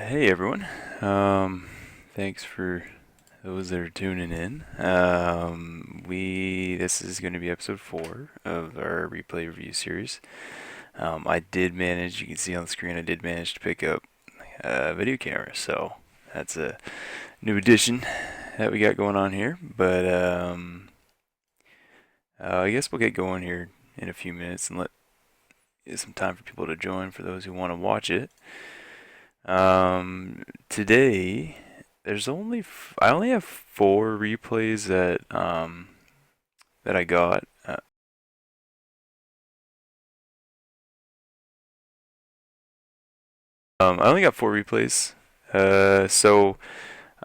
Hey everyone. Thanks for those that are tuning in. This is going to be episode 4 of our replay review series. I did manage, you can see on the screen, I did manage to pick up a video camera, so that's a new addition that we got going on here. But I guess we'll get going here in a few minutes and let some time for people to join for those who want to watch it. Today, I only have 4 replays that I got. I only got 4 replays.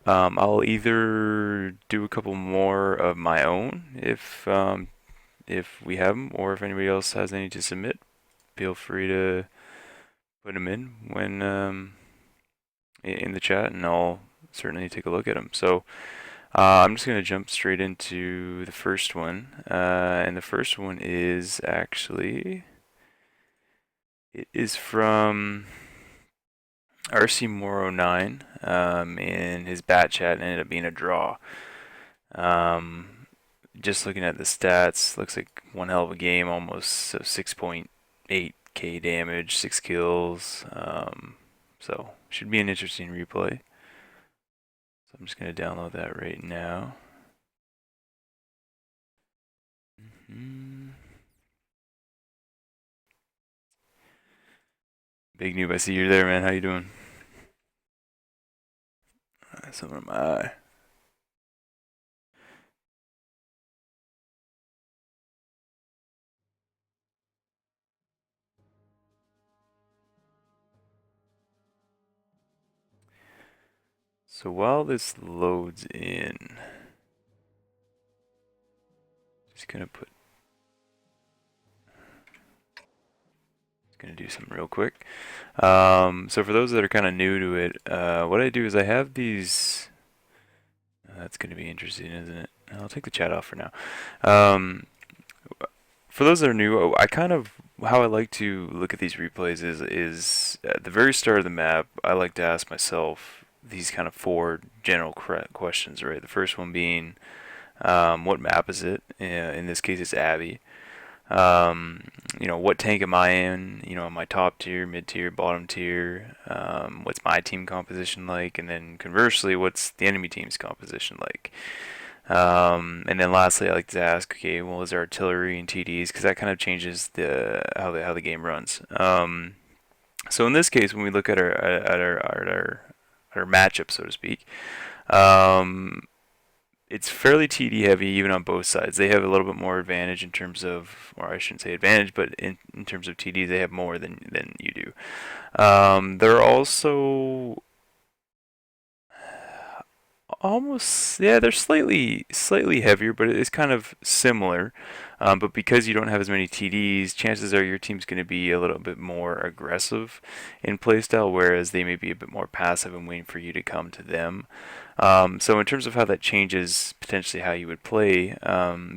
I'll either do a couple more of my own if we have them, or if anybody else has any to submit, feel free to put them in in the chat, and I'll certainly take a look at them. So. I'm just going to jump straight into the first one. And the first one is it is from RC Moro 9, and his bat chat ended up being a draw. Just looking at the stats, looks like one hell of a game, almost 6.8k damage, 6 kills. So should be an interesting replay. So I'm just going to download that right now. Big noob, I see you're there, man. How you doing? Something in my eye. So while this loads in, just gonna do something real quick. So for those that are kind of new to it, what I do is I have these. That's gonna be interesting, isn't it? I'll take the chat off for now. For those that are new, how I like to look at these replays is at the very start of the map. I like to ask myself these kind of 4 general questions, right? The first one being, what map is it? In this case, it's Abbey. What tank am I in? Am I top tier, mid tier, bottom tier? What's my team composition like? And then conversely, what's the enemy team's composition like? And then lastly, I like to ask, okay, well, is there artillery and TDs? Because that kind of changes how the game runs. So in this case, when we look at our matchup, so to speak, it's fairly TD heavy even on both sides. They have a little bit more advantage in terms of, or I shouldn't say advantage, but in terms of TD, they have more than you do. They're also almost, yeah, they're slightly heavier, but it's kind of similar. But because you don't have as many TDs, chances are your team's going to be a little bit more aggressive in playstyle, whereas they may be a bit more passive and waiting for you to come to them. So in terms of how that changes potentially how you would play,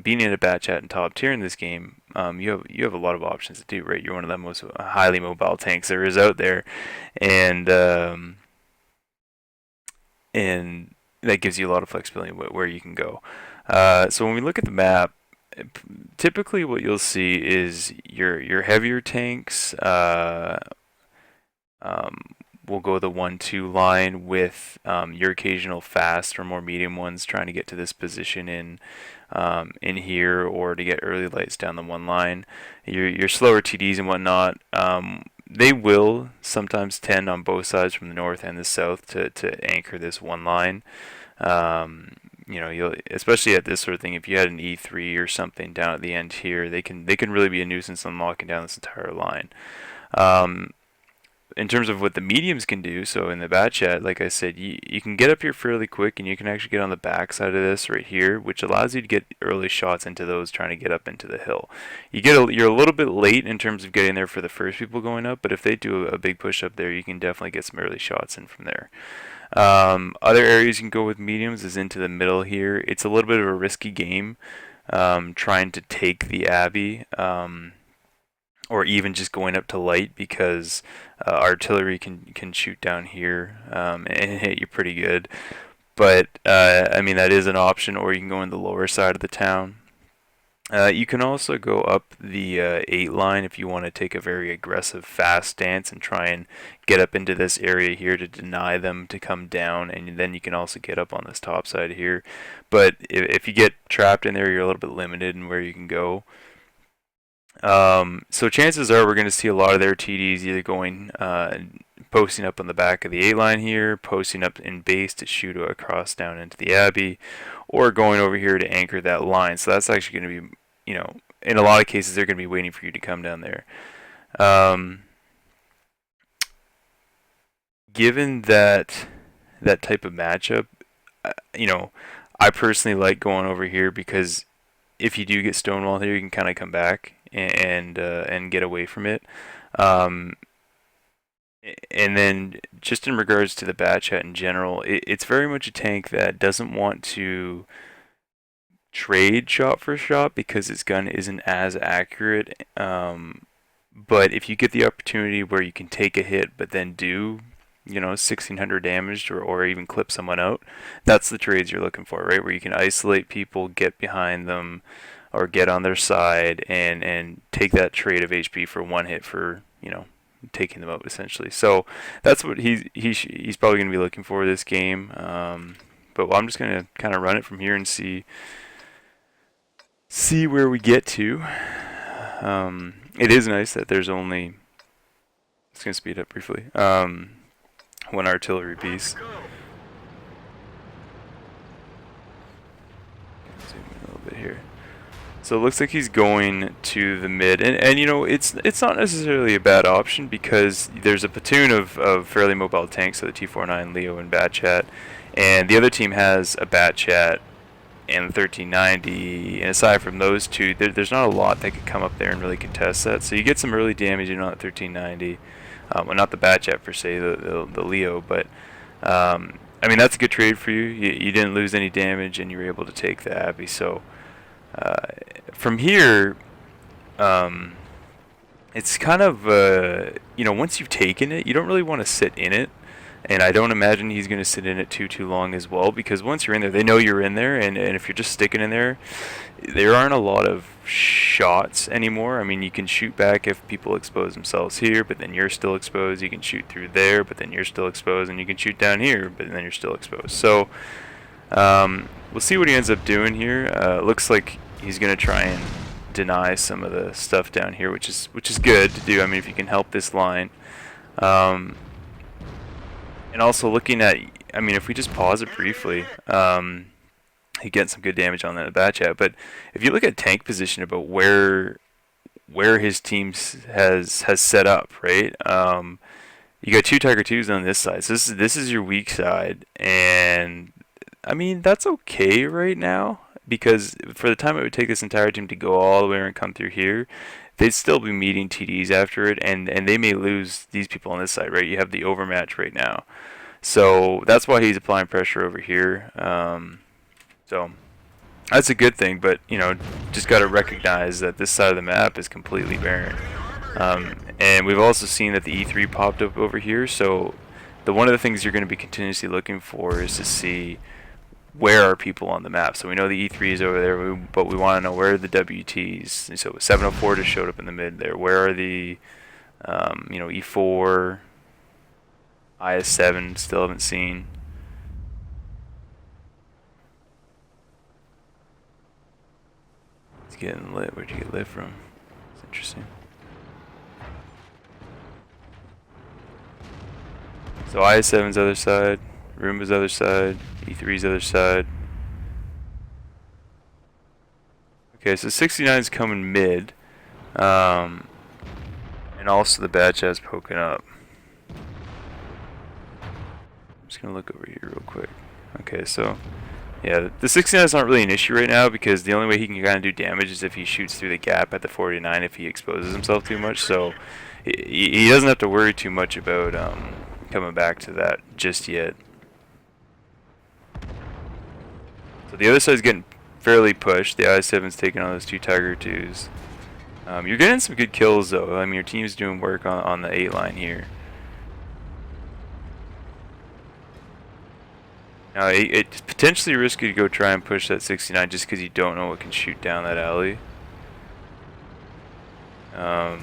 being in a bat chat and top tier in this game, you have a lot of options to do, right? You're one of the most highly mobile tanks there is out there, and that gives you a lot of flexibility where you can go. So when we look at the map, typically what you'll see is your heavier tanks will go the 1-2 line with your occasional fast or more medium ones trying to get to this position in here, or to get early lights down the 1 line. Your slower TDs and whatnot, they will sometimes tend on both sides from the north and the south to anchor this 1 line. You'll, especially at this sort of thing, if you had an E3 or something down at the end here, they can really be a nuisance on locking down this entire line. In terms of what the mediums can do, so in the bat chat, like I said, you can get up here fairly quick, and you can actually get on the back side of this right here, which allows you to get early shots into those trying to get up into the hill. You're a little bit late in terms of getting there for the first people going up, but if they do a big push up there, you can definitely get some early shots in from there. Other areas you can go with mediums is into the middle here. It's a little bit of a risky game, trying to take the Abbey. or even just going up to light, because artillery can shoot down here and hit you pretty good. But I mean, that is an option, or you can go in the lower side of the town. You can also go up the 8 line if you want to take a very aggressive, fast stance and try and get up into this area here to deny them to come down, and then you can also get up on this top side here. But if you get trapped in there, you're a little bit limited in where you can go. So chances are we're going to see a lot of their TDs either going posting up on the back of the 8 line here, posting up in base to shoot across down into the Abbey, or going over here to anchor that line. So that's actually going to be, in a lot of cases they're going to be waiting for you to come down there. Given that type of matchup, I personally like going over here, because if you do get stonewalled here, you can kind of come back and get away from it. And then just in regards to the Bat Chat in general, it's very much a tank that doesn't want to trade shot for shot because its gun isn't as accurate. But if you get the opportunity where you can take a hit but then do 1600 damage or even clip someone out, that's the trades you're looking for, right? Where you can isolate people, get behind them, or get on their side and take that trade of HP for one hit for taking them out essentially. So that's what he's probably going to be looking for this game. But I'm just going to kind of run it from here and see where we get to. It is nice that there's only, it's going to speed up briefly, one artillery piece. Zoom in a little bit here. So it looks like he's going to the mid, and it's not necessarily a bad option, because there's a platoon of fairly mobile tanks, so the T-49, Leo, and Bat Chat, and the other team has a Bat Chat and the 1390, and aside from those two, there's not a lot that could come up there and really contest that. So you get some early damage on that 1390, well, not the Bat Chat per se, the Leo, but I mean, that's a good trade for you. You didn't lose any damage, and you were able to take the Abbey. So from here, it's kind of, once you've taken it, you don't really want to sit in it. And I don't imagine he's going to sit in it too long as well, because once you're in there, they know you're in there, and if you're just sticking in there, there aren't a lot of shots anymore. I mean, you can shoot back if people expose themselves here, but then you're still exposed. You can shoot through there, but then you're still exposed, and you can shoot down here, but then you're still exposed. So we'll see what he ends up doing here. Looks like he's going to try and deny some of the stuff down here, which is good to do. I mean, if you can help this line. And also looking at, I mean, if we just pause it briefly, he gets some good damage on that Bat Chat. But if you look at tank position about where his team has set up, right? You got 2 Tiger 2s on this side. So this is your weak side, and I mean, that's okay right now, because for the time it would take this entire team to go all the way and come through here, they'd still be meeting TDs after it, and they may lose these people on this side, right? You have the overmatch right now. So that's why he's applying pressure over here. So that's a good thing, but, just got to recognize that this side of the map is completely barren. And we've also seen that the E3 popped up over here, so one of the things you're going to be continuously looking for is to see where are people on the map. So we know the E3 is over there, but we want to know where are the WTs. So 704 just showed up in the mid there. Where are the, E4, IS7, still haven't seen. It's getting lit. Where'd you get lit from? It's interesting. So IS7's other side, Roomba's other side, E3's other side. Okay, so 69's coming mid, and also the Bat Chat's poking up. I'm just gonna look over here real quick. Okay, so yeah, the 69 is not really an issue right now, because the only way he can kind of do damage is if he shoots through the gap at the 49 if he exposes himself too much. So he doesn't have to worry too much about coming back to that just yet. So the other side's getting fairly pushed. The I-7's taking on those 2 Tiger 2s. You're getting some good kills though. I mean, your team's doing work on the 8 line here. Now, it's potentially risky to go try and push that 69 just because you don't know what can shoot down that alley. I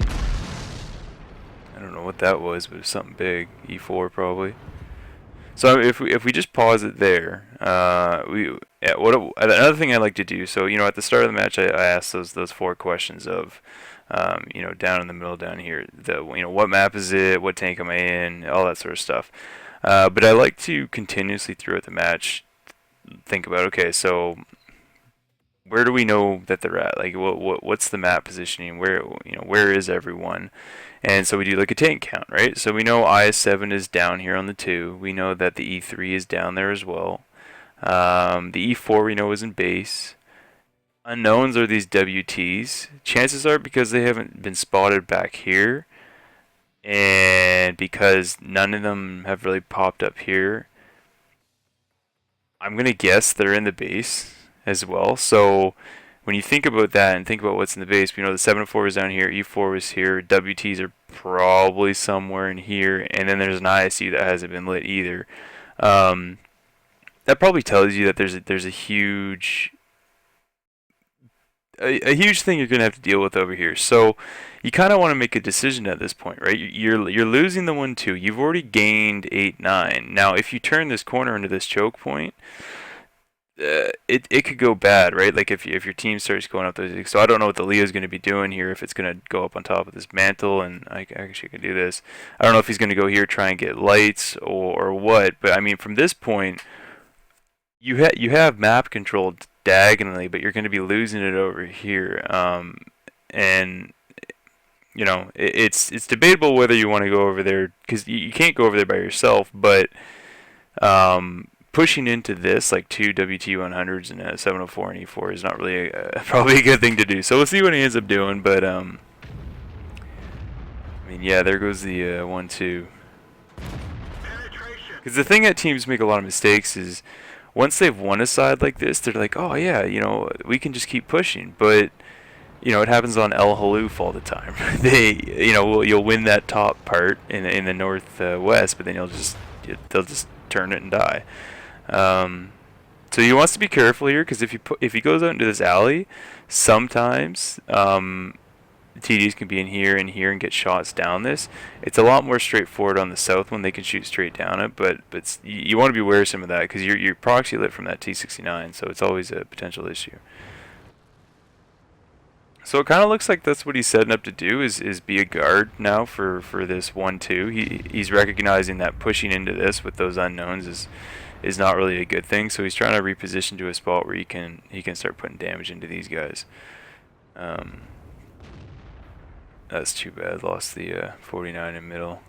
don't know what that was, but it's something big. E4 probably. So if we just pause it there, another thing I like to do. So at the start of the match, I asked those 4 questions of, down in the middle down here, what map is it, what tank am I in, all that sort of stuff. But I like to continuously throughout the match think about, okay, so where do we know that they're at? Like, what's the map positioning? Where is everyone? And so we do like a tank count, right? So we know IS-7 is down here on the 2. We know that the E3 is down there as well. The E4 we know is in base. Unknowns are these WTs. Chances are because they haven't been spotted back here, and because none of them have really popped up here, I'm going to guess they're in the base as well. So when you think about that and think about what's in the base, we know the 7-4 is down here, E4 was here, WTs are probably somewhere in here, and then there's an ISU that hasn't been lit either. That probably tells you that there's a huge thing you're going to have to deal with over here. So you kind of want to make a decision at this point, right? You're losing the 1-2. You've already gained 8-9. Now, if you turn this corner into this choke point, it could go bad, right? Like if your team starts going up those. So I don't know what the Leo's going to be doing here. If it's going to go up on top of this mantle, and I actually can do this. I don't know if he's going to go here try and get lights or what. But I mean, from this point, you have map controlled diagonally, but you're going to be losing it over here. And it's debatable whether you want to go over there, because you can't go over there by yourself. But pushing into this, like 2 WT100s and a 704 and E4 is not really probably a good thing to do. So we'll see what he ends up doing. But I mean, yeah, there goes the 1-2. Because the thing that teams make a lot of mistakes is, once they've won a side like this, they're like, oh yeah, we can just keep pushing. But it happens on El Haloof all the time. You'll win that top part in the northwest, but then they'll just turn it and die. So he wants to be careful here, because if he goes out into this alley, sometimes TDs can be in here and here and get shots down this. It's a lot more straightforward on the south when they can shoot straight down it, but you want to be aware of some of that, because you're proxy lit from that T69, so it's always a potential issue. So it kind of looks like that's what he's setting up to do, is be a guard now for this 1-2. He's recognizing that pushing into this with those unknowns is not really a good thing, so he's trying to reposition to a spot where he can start putting damage into these guys. That's too bad. Lost the 49 in middle.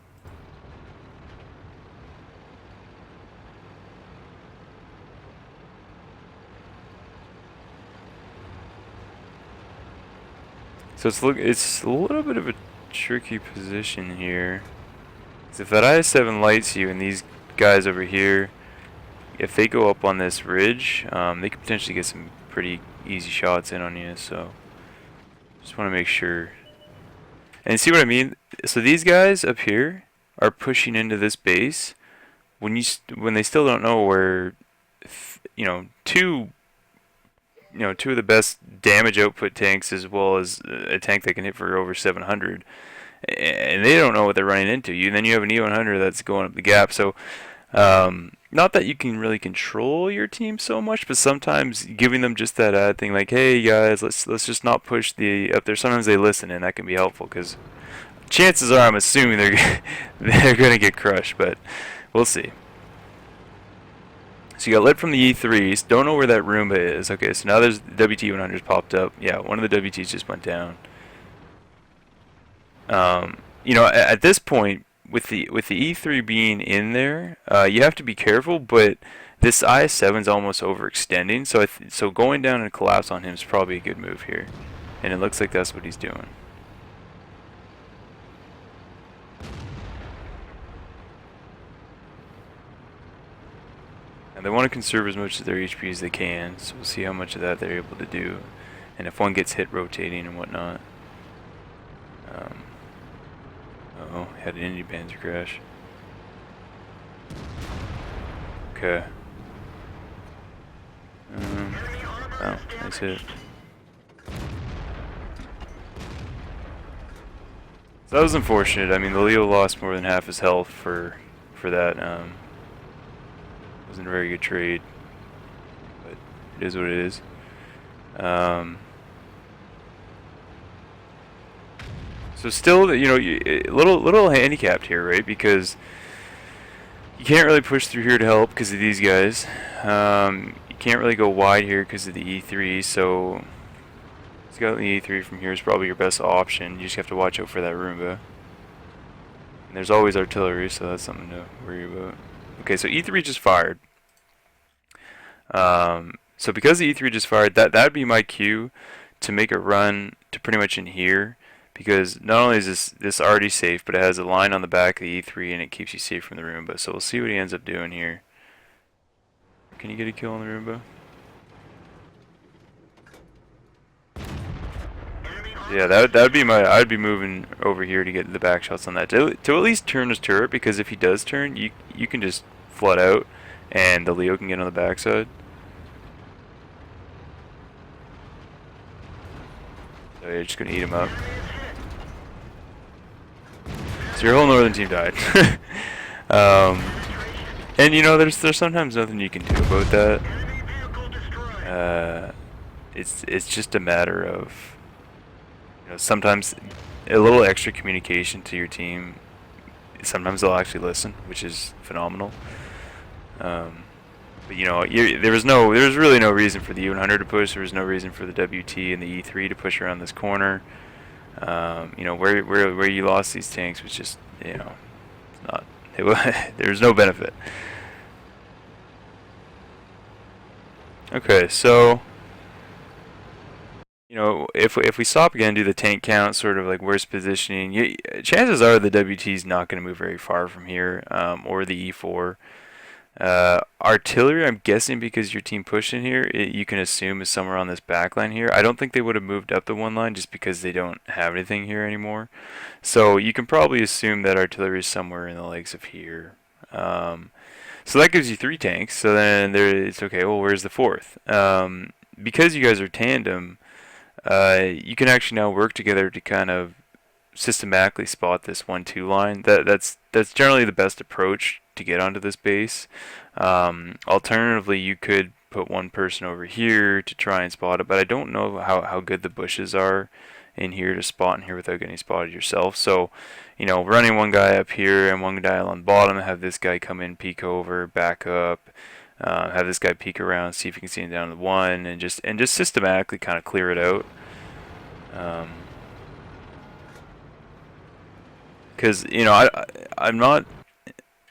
So it's a little bit of a tricky position here. If that IS-7 lights you and these guys over here, if they go up on this ridge, they could potentially get some pretty easy shots in on you. So just want to make sure. And see what I mean? So these guys up here are pushing into this base when they still don't know where, two of the best damage output tanks, as well as a tank that can hit for over 700, and they don't know what they're running into. Then you have an E100 that's going up the gap. So not that you can really control your team so much, but sometimes giving them just that ad thing, like, hey guys, let's just not push the up there. Sometimes they listen, and that can be helpful, because chances are, I'm assuming they're gonna get crushed, but we'll see. So you got lit from the E3s. Don't know where that Roomba is. Okay, so now there's WT100s popped up. Yeah, one of the WTs just went down. At this point, with the E3 being in there, you have to be careful. But this IS-7's almost overextending. So going down and collapse on him is probably a good move here, and it looks like that's what he's doing. They want to conserve as much of their HP as they can, so we'll see how much of that they're able to do, and if one gets hit rotating and whatnot. Um, uh-oh, had an Indie Panzer crash. Okay. Oh, nice hit. So that was unfortunate. I mean, the Leo lost more than half his health for that. Wasn't a very good trade, but it is what it is. So still, you know, little handicapped here, right? Because you can't really push through here to help because of these guys. You can't really go wide here because of the E3. So scouting the E3 from here is probably your best option. You just have to watch out for that Roomba. And there's always artillery, so that's something to worry about. Okay, so E3 just fired. So because the E3 just fired, that would be my cue to make a run to pretty much in here. Because not only is this already safe, but it has a line on the back of the E3 and it keeps you safe from the Roomba. So we'll see what he ends up doing here. Can you get a kill on the Roomba? Yeah, that would be my. I'd be moving over here to get the back shots on that to at least turn his turret, because if he does turn, you can just flood out, and the Leo can get on the backside. So you're just gonna eat him up. So your whole northern team died. And you know, there's sometimes nothing you can do about that. It's just a matter of, you know, sometimes a little extra communication to your team. Sometimes they'll actually listen, which is phenomenal. But you know, there was really no reason for the E100 to push. There was no reason for the WT and the E3 to push around this corner. You know, where you lost these tanks was just, you know, there's no benefit. Okay, so you know, if we stop again, do the tank count, sort of like where's positioning. Chances are the WT's not going to move very far from here, or the E4. Artillery, I'm guessing because your team pushed in here, you can assume is somewhere on this back line here. I don't think they would have moved up the one line just because they don't have anything here anymore. So you can probably assume that artillery is somewhere in the likes of here. So that gives you 3 tanks. So then it's okay. Well, where's the 4th? Because you guys are tandem, you can actually now work together to kind of systematically spot this 1-2 line. That's generally the best approach to get onto this base. Alternatively, you could put one person over here to try and spot it, but I don't know how good the bushes are in here to spot in here without getting spotted yourself. So, you know, running one guy up here and one guy on the bottom, have this guy come in, peek over, back up, have this guy peek around, see if you can see him down to 1, and just systematically kind of clear it out. Because you know, I'm not.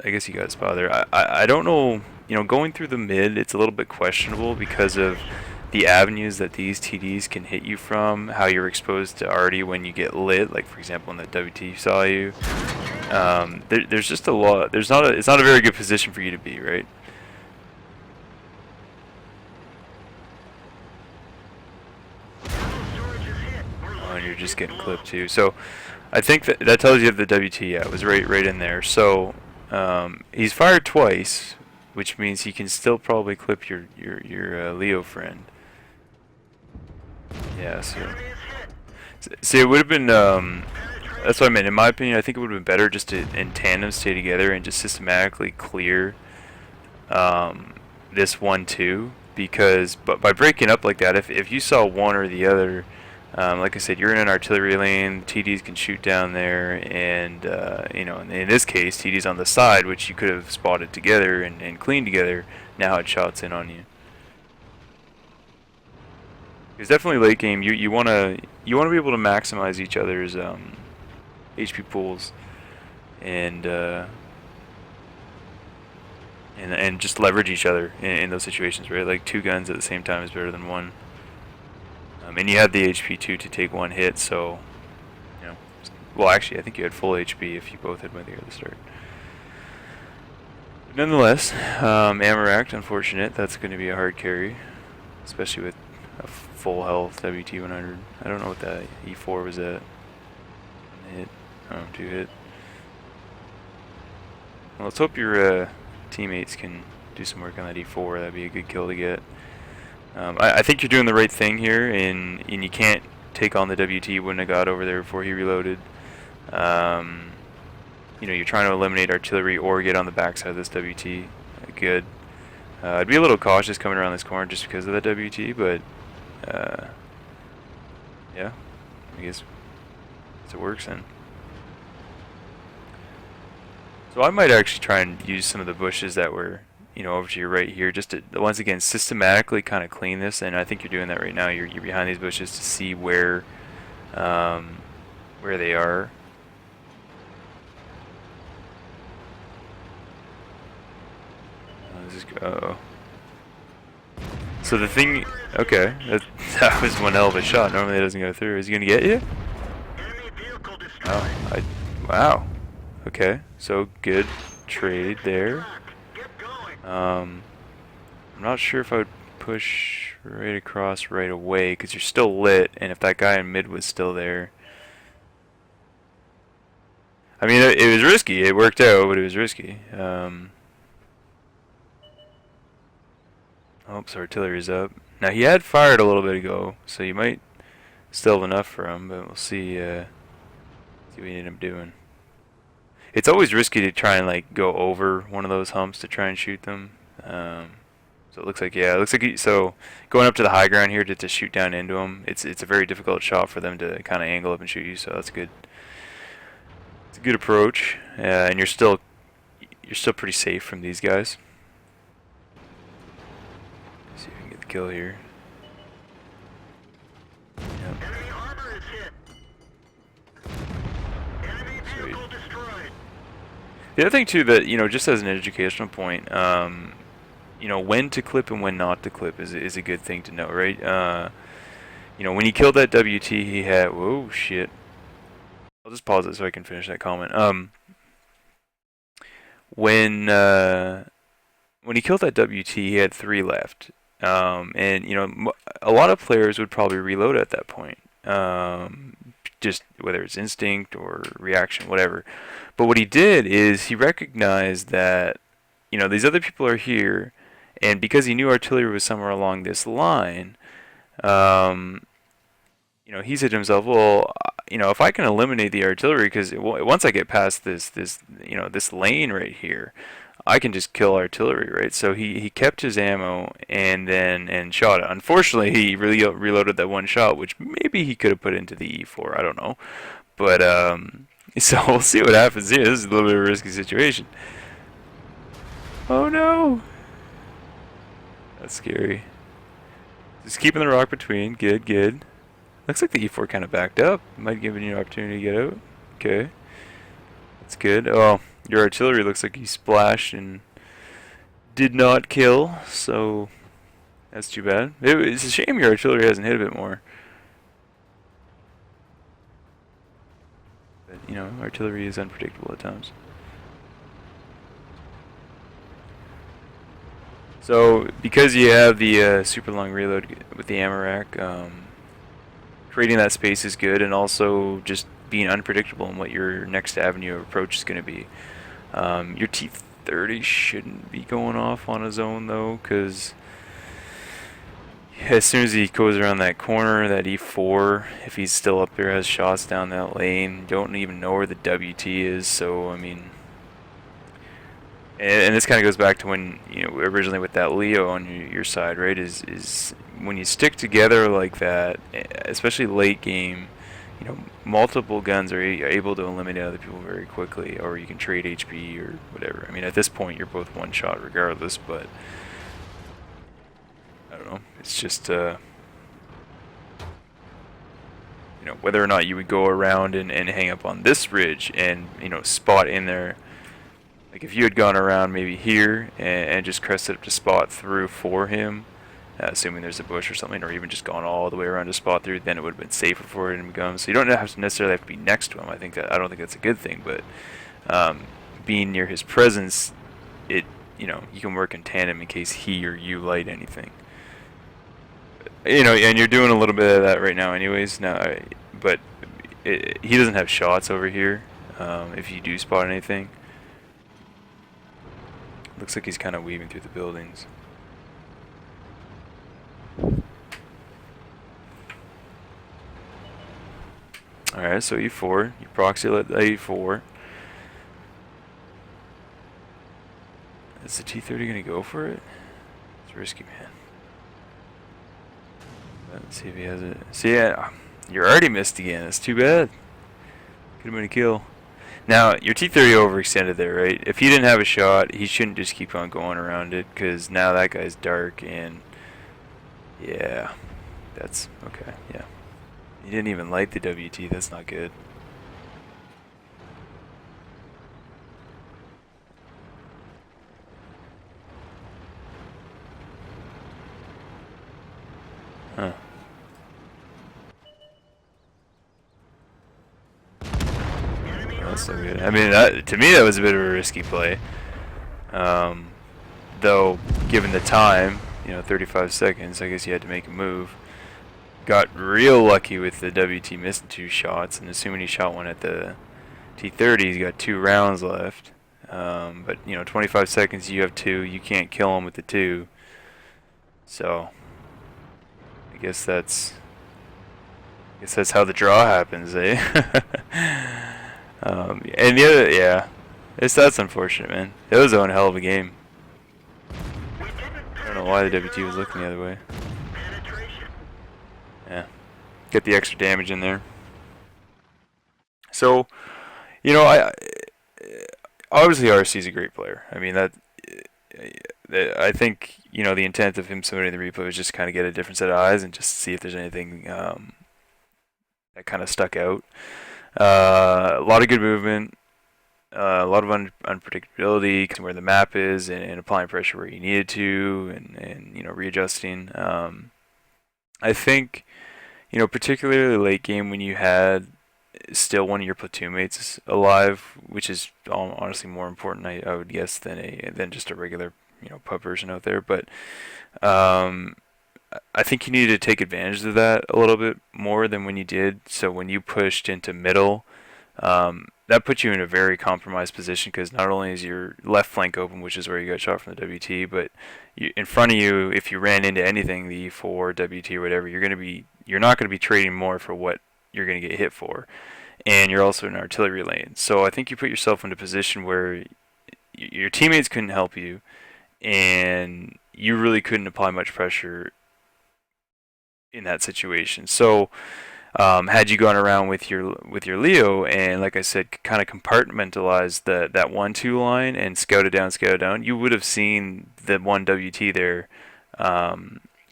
I guess you got spot there. I don't know. You know, going through the mid, it's a little bit questionable because of the avenues that these TDs can hit you from. How you're exposed to arty when you get lit, like for example in the WT saw you. There's just a lot. It's not a very good position for you to be, right? Oh, and you're just getting clipped too. So I think that tells you that the WT, yeah, was right in there. So he's fired twice, which means he can still probably clip your Leo friend. Yeah, so see, it would have been that's what I meant. In my opinion, I think it would have been better just to in tandem stay together and just systematically clear this 1-2, because by breaking up like that, if you saw one or the other, like I said, you're in an artillery lane, TDs can shoot down there, and you know, in this case, TDs on the side, which you could have spotted together and cleaned together. Now it shots in on you. Because definitely late game, you wanna be able to maximize each other's HP pools, and just leverage each other in those situations, right? Like 2 guns at the same time is better than 1. And you had the HP too to take 1 hit, so, you know, well, actually, I think you had full HP if you both had went there at the start. But nonetheless, Amaract, unfortunate. That's going to be a hard carry, especially with a full health WT 100. I don't know what that E4 was at. hit. Oh, 2 hit. Well, let's hope your teammates can do some work on that E4. That'd be a good kill to get. I think you're doing the right thing here, and you can't take on the WT you wouldn't have got over there before he reloaded. You know, you're trying to eliminate artillery or get on the backside of this WT. Good. I'd be a little cautious coming around this corner just because of that WT, but yeah, I guess it works then. So I might actually try and use some of the bushes that were, you know, over to your right here, just to once again systematically kind of clean this. And I think you're doing that right now. You're behind these bushes to see where they are. Uh-oh. So the thing, okay, that was one hell of a shot. Normally it doesn't go through. Is he gonna get you? Oh, wow. Okay, so good trade there. I'm not sure if I would push right across right away because you're still lit, and if that guy in mid was still there, I mean, it was risky. It worked out, but it was risky. Oops, artillery's up. Now he had fired a little bit ago, so you might still have enough for him, but we'll see. See what you end up doing. It's always risky to try and like go over one of those humps to try and shoot them. So it looks like, yeah, it looks like so going up to the high ground here to shoot down into them. It's a very difficult shot for them to kind of angle up and shoot you. So that's good. It's a good approach, and you're still pretty safe from these guys. Let's see if we can get the kill here. Yep. Sweet. The other thing too that, you know, just as an educational point, you know, when to clip and when not to clip is a good thing to know, right? You know, when he killed that WT, he had, whoa, shit. I'll just pause it so I can finish that comment. When he killed that WT, he had 3 left, and you know, a lot of players would probably reload at that point, just whether it's instinct or reaction, whatever. But what he did is he recognized that, you know, these other people are here, and because he knew artillery was somewhere along this line, you know, he said to himself, well, you know, if I can eliminate the artillery, because once I get past this, you know, this lane right here, I can just kill artillery, right? So he kept his ammo and shot it. Unfortunately, he really reloaded that one shot, which maybe he could have put into the E4. I don't know, but so we'll see what happens here. This is a little bit of a risky situation. Oh no, that's scary. Just keeping the rock between. Good, good. Looks like the E4 kind of backed up. Might give you an opportunity to get out. Okay, that's good. Oh, your artillery looks like he splashed and did not kill, so that's too bad. It's a shame your artillery hasn't hit a bit more. But, you know, artillery is unpredictable at times. So, because you have the super long reload with the ammo rack, creating that space is good, and also just being unpredictable in what your next avenue of approach is going to be. Your T-30 shouldn't be going off on his own though, because as soon as he goes around that corner, that E4, if he's still up there, has shots down that lane, don't even know where the WT is. So I mean, and this kind of goes back to when, you know, originally with that Leo on your side, right? Is when you stick together like that, especially late game, you know, multiple guns are able to eliminate other people very quickly, or you can trade HP or whatever. I mean, at this point, you're both one shot regardless, but I don't know. It's just, you know, whether or not you would go around and hang up on this ridge and, you know, spot in there. Like if you had gone around maybe here and just crested up to spot through for him, assuming there's a bush or something, or even just gone all the way around to spot through, then it would have been safer for him to come. So you don't necessarily have to be next to him. I don't think that's a good thing, but being near his presence, you know, you can work in tandem in case he or you light anything. You know, and you're doing a little bit of that right now, anyways. Now, but he doesn't have shots over here. If you do spot anything, looks like he's kind of weaving through the buildings. Alright, so E4. You proxy let E4. Is the T-30 gonna go for it? It's risky, man. Let's see if he has it. See, yeah, you're already missed again. That's too bad. Could have been a kill. Now, your T-30 overextended there, right? If he didn't have a shot, he shouldn't just keep on going around it, because now that guy's dark, and yeah, that's okay, yeah. He didn't even light the WT, that's not good. Huh. That's so good. I mean, to me, that was a bit of a risky play. Though, given the time, 35 seconds, I guess you had to make a move. Got real lucky with the WT missing 2 shots, and assuming he shot one at the T-30, he's got 2 rounds left. But 25 seconds, you have 2. You can't kill him with the 2. So, I guess that's how the draw happens, eh? And the other, yeah, that's unfortunate, man. It was one hell of a game. I don't know why the WT was looking the other way. Yeah, get the extra damage in there. So, I obviously RC is a great player. I mean I think the intent of him submitting the replay was just kind of get a different set of eyes and just see if there's anything that kind of stuck out. A lot of good movement, a lot of unpredictability where the map is, and applying pressure where you needed to, and readjusting. I think particularly late game when you had still one of your platoon mates alive, which is honestly more important, I would guess, than just a regular pub version out there. But I think you needed to take advantage of that a little bit more than when you did. So when you pushed into middle, that put you in a very compromised position, because not only is your left flank open, which is where you got shot from the WT, but in front of you, if you ran into anything, the E4, WT, or whatever, you're not going to be trading more for what you're going to get hit for, and you're also in artillery lane. So I think you put yourself in a position where your teammates couldn't help you, and you really couldn't apply much pressure in that situation. So had you gone around with your Leo and, like I said, kind of compartmentalized that 1-2 line and scouted down, you would have seen the one WT there.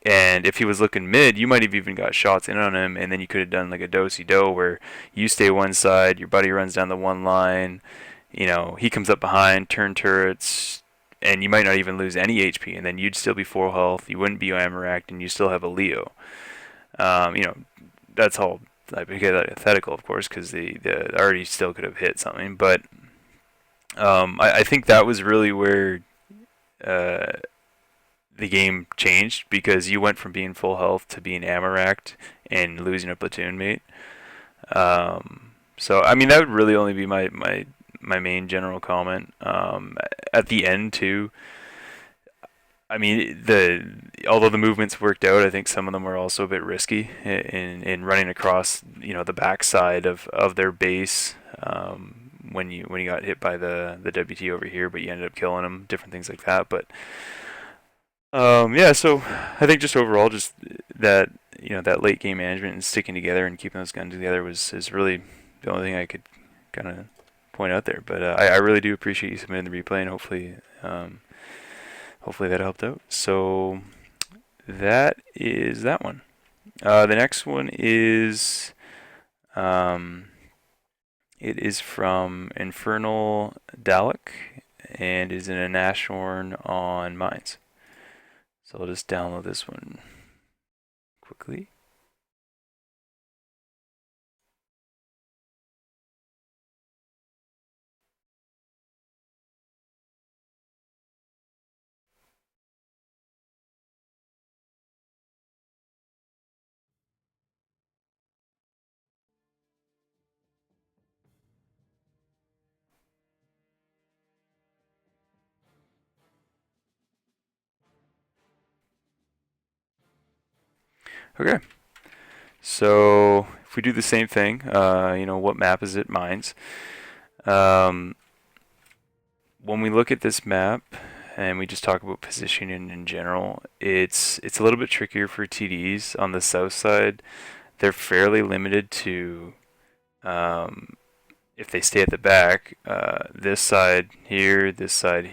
And if he was looking mid, you might have even got shots in on him, and then you could have done like a do-si-do where you stay one side, your buddy runs down the one line, he comes up behind, turn turrets, and you might not even lose any HP, and then you'd still be full health, you wouldn't be ammo-racked, and you still have a Leo. That's all hypothetical, of course, because the already still could have hit something, but I think that was really where the game changed, because you went from being full health to being ammo-racked and losing a platoon mate. So I mean, that would really only be my main general comment. At the end too, I mean, although the movements worked out, I think some of them were also a bit risky in running across the backside of their base when you got hit by the WT over here, but you ended up killing them, different things like that. But yeah, so I think just overall, just that that late game management and sticking together and keeping those guns together is really the only thing I could kind of point out there. But I really do appreciate you submitting the replay, and hopefully that helped out. So that is that one. The next one is it is from Infernal Dalek and is in a Nashorn on mines. So I'll just download this one quickly. Okay. So if we do the same thing, what map is it? Mines. Um, when we look at this map and we just talk about positioning in general, it's a little bit trickier for TDs on the south side. They're fairly limited to if they stay at the back, this side here, this down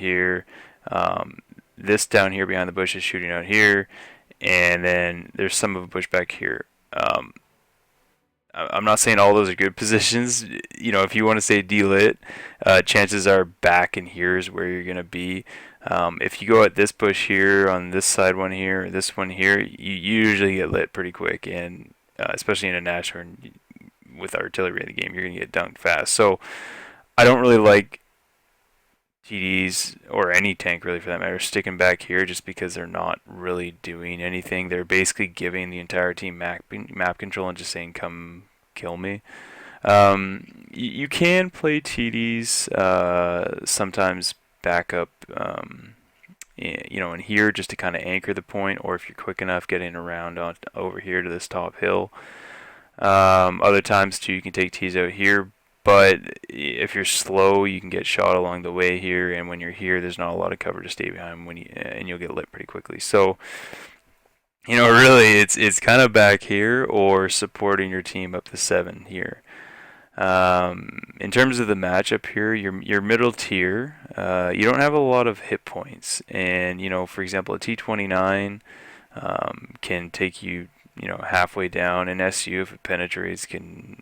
here behind the bush is shooting out here, and then there's some of a bush back here. I'm not saying all those are good positions. If you want to say delit, chances are back in here is where you're going to be. If you go at this bush here, on this side one here, or this one here, you usually get lit pretty quick, and especially in a Nashorn with artillery in the game, you're going to get dunked fast. So I don't really like TDs, or any tank really for that matter, sticking back here just because they're not really doing anything. They're basically giving the entire team map control and just saying, come kill me. You can play TDs sometimes back up in here just to kind of anchor the point, or if you're quick enough getting around over here to this top hill. Other times too, you can take T's out here, but if you're slow, you can get shot along the way here, and when you're here, there's not a lot of cover to stay behind and you'll get lit pretty quickly. So, really, it's kind of back here or supporting your team up to 7 here. In terms of the matchup here, your middle tier, you don't have a lot of hit points, and for example, a T29 can take you halfway down. An SU, if it penetrates,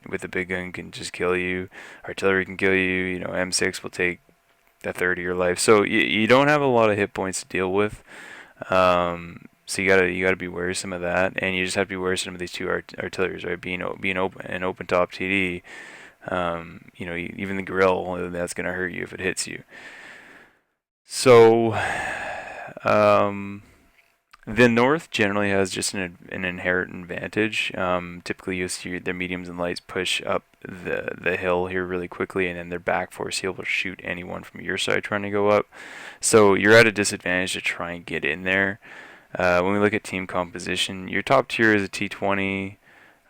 with a big gun can just kill you. Artillery can kill you. M6 will take a third of your life. So you don't have a lot of hit points to deal with. So you gotta be wary of some of that, and you just have to be wary of some of these two artilleries, right? Being an open top TD, even the grill, that's gonna hurt you if it hits you. So, the north generally has just an inherent advantage. Typically, you'll see their mediums and lights push up the hill here really quickly, and then their back force able to shoot anyone from your side trying to go up. So you're at a disadvantage to try and get in there. When we look at team composition, your top tier is a T20.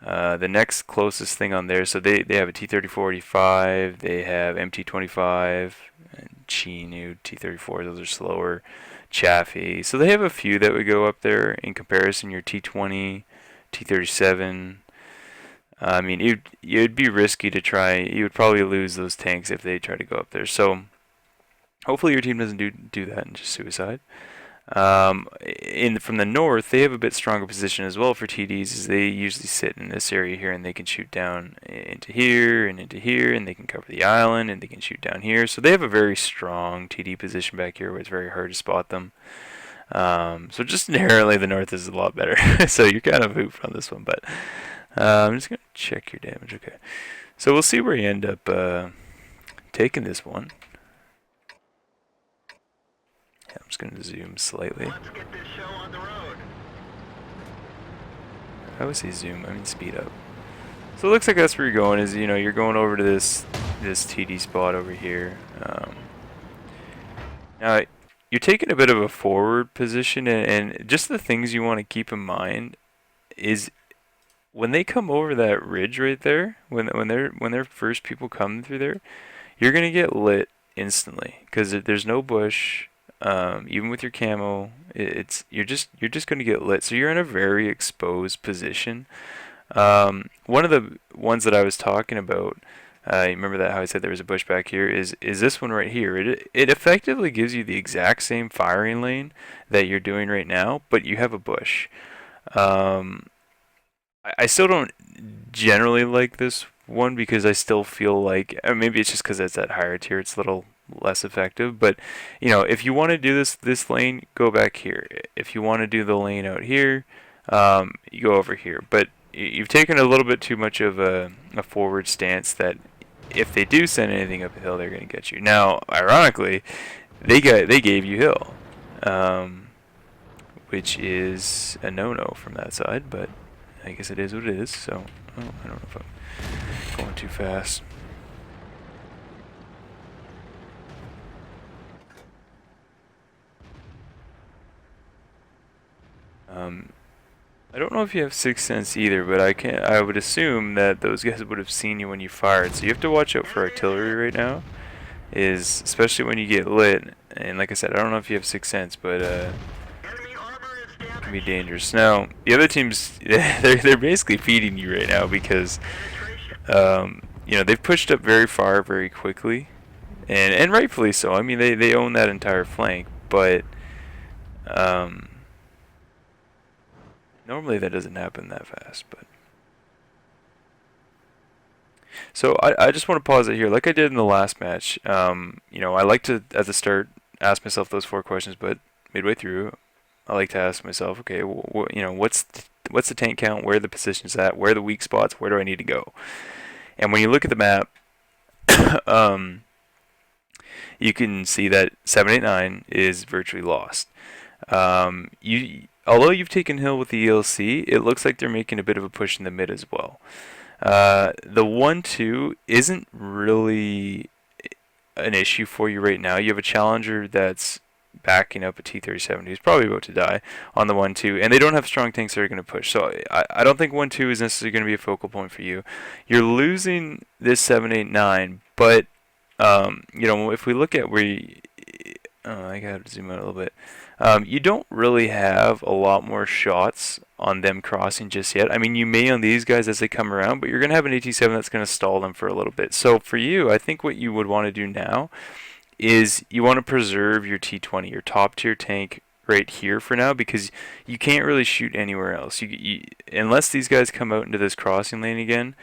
The next closest thing on there, so they have a T34-85, they have MT25, and Chinu T34, those are slower. Chaffee. So they have a few that would go up there in comparison. Your T20, T37. I mean, you'd be risky to try. You would probably lose those tanks if they try to go up there. So hopefully your team doesn't do that and just suicide. From the north, they have a bit stronger position as well for TDs, as they usually sit in this area here, and they can shoot down into here, and they can cover the island, and they can shoot down here. So they have a very strong TD position back here where it's very hard to spot them. So just inherently, the north is a lot better. So you're kind of hooped on this one, but I'm just going to check your damage. Okay. So we'll see where you end up taking this one. I'm just going to zoom slightly. Let's get this show on the road. I always say zoom, I mean speed up. So it looks like that's where you're going, is you're going over to this TD spot over here. Now you're taking a bit of a forward position, and just the things you want to keep in mind is when they come over that ridge right there, when their first people come through there, you're gonna get lit instantly because there's no bush. Even with your camo, you're just going to get lit. So you're in a very exposed position. One of the ones that I was talking about, you remember that how I said there was a bush back here, is this one right here. It effectively gives you the exact same firing lane that you're doing right now, but you have a bush. I still don't generally like this one because I still feel like, maybe it's just because it's at higher tier, it's a little less effective, but if you want to do this lane, go back here. If you want to do the lane out here, you go over here. But you've taken a little bit too much of a forward stance that if they do send anything up the hill, they're going to get you. Now, ironically, they gave you hill, which is a no-no from that side, but I guess it is what it is. So I don't know if I'm going too fast. I don't know if you have Sixth Sense either, but I would assume that those guys would have seen you when you fired. So you have to watch out for artillery right now. Is especially when you get lit. And like I said, I don't know if you have Sixth Sense, but Enemy armor is it can be damaged. dangerous. Now the other teams, they're basically feeding you right now because Penetration. they've pushed up very far very quickly, and rightfully so. I mean they own that entire flank, but um, normally that doesn't happen that fast. But so I just want to pause it here, like I did in the last match. I like to at the start ask myself those four questions, but midway through, I like to ask myself, okay, what's the tank count? Where are the positions at? Where are the weak spots? Where do I need to go? And when you look at the map, um, you can see that 789 is virtually lost. Although you've taken hill with the ELC, it looks like they're making a bit of a push in the mid as well. The 1-2 isn't really an issue for you right now. You have a challenger that's backing up a T-37 who's probably about to die on the 1-2, and they don't have strong tanks that are going to push. So I don't think 1-2 is necessarily going to be a focal point for you. You're losing this 789, but if we look at where I got to zoom out a little bit. You don't really have a lot more shots on them crossing just yet. I mean, you may on these guys as they come around, but you're going to have an AT-7 that's going to stall them for a little bit. So for you, I think what you would want to do now is you want to preserve your T-20, your top tier tank right here for now, because you can't really shoot anywhere else. Unless these guys come out into this crossing lane again,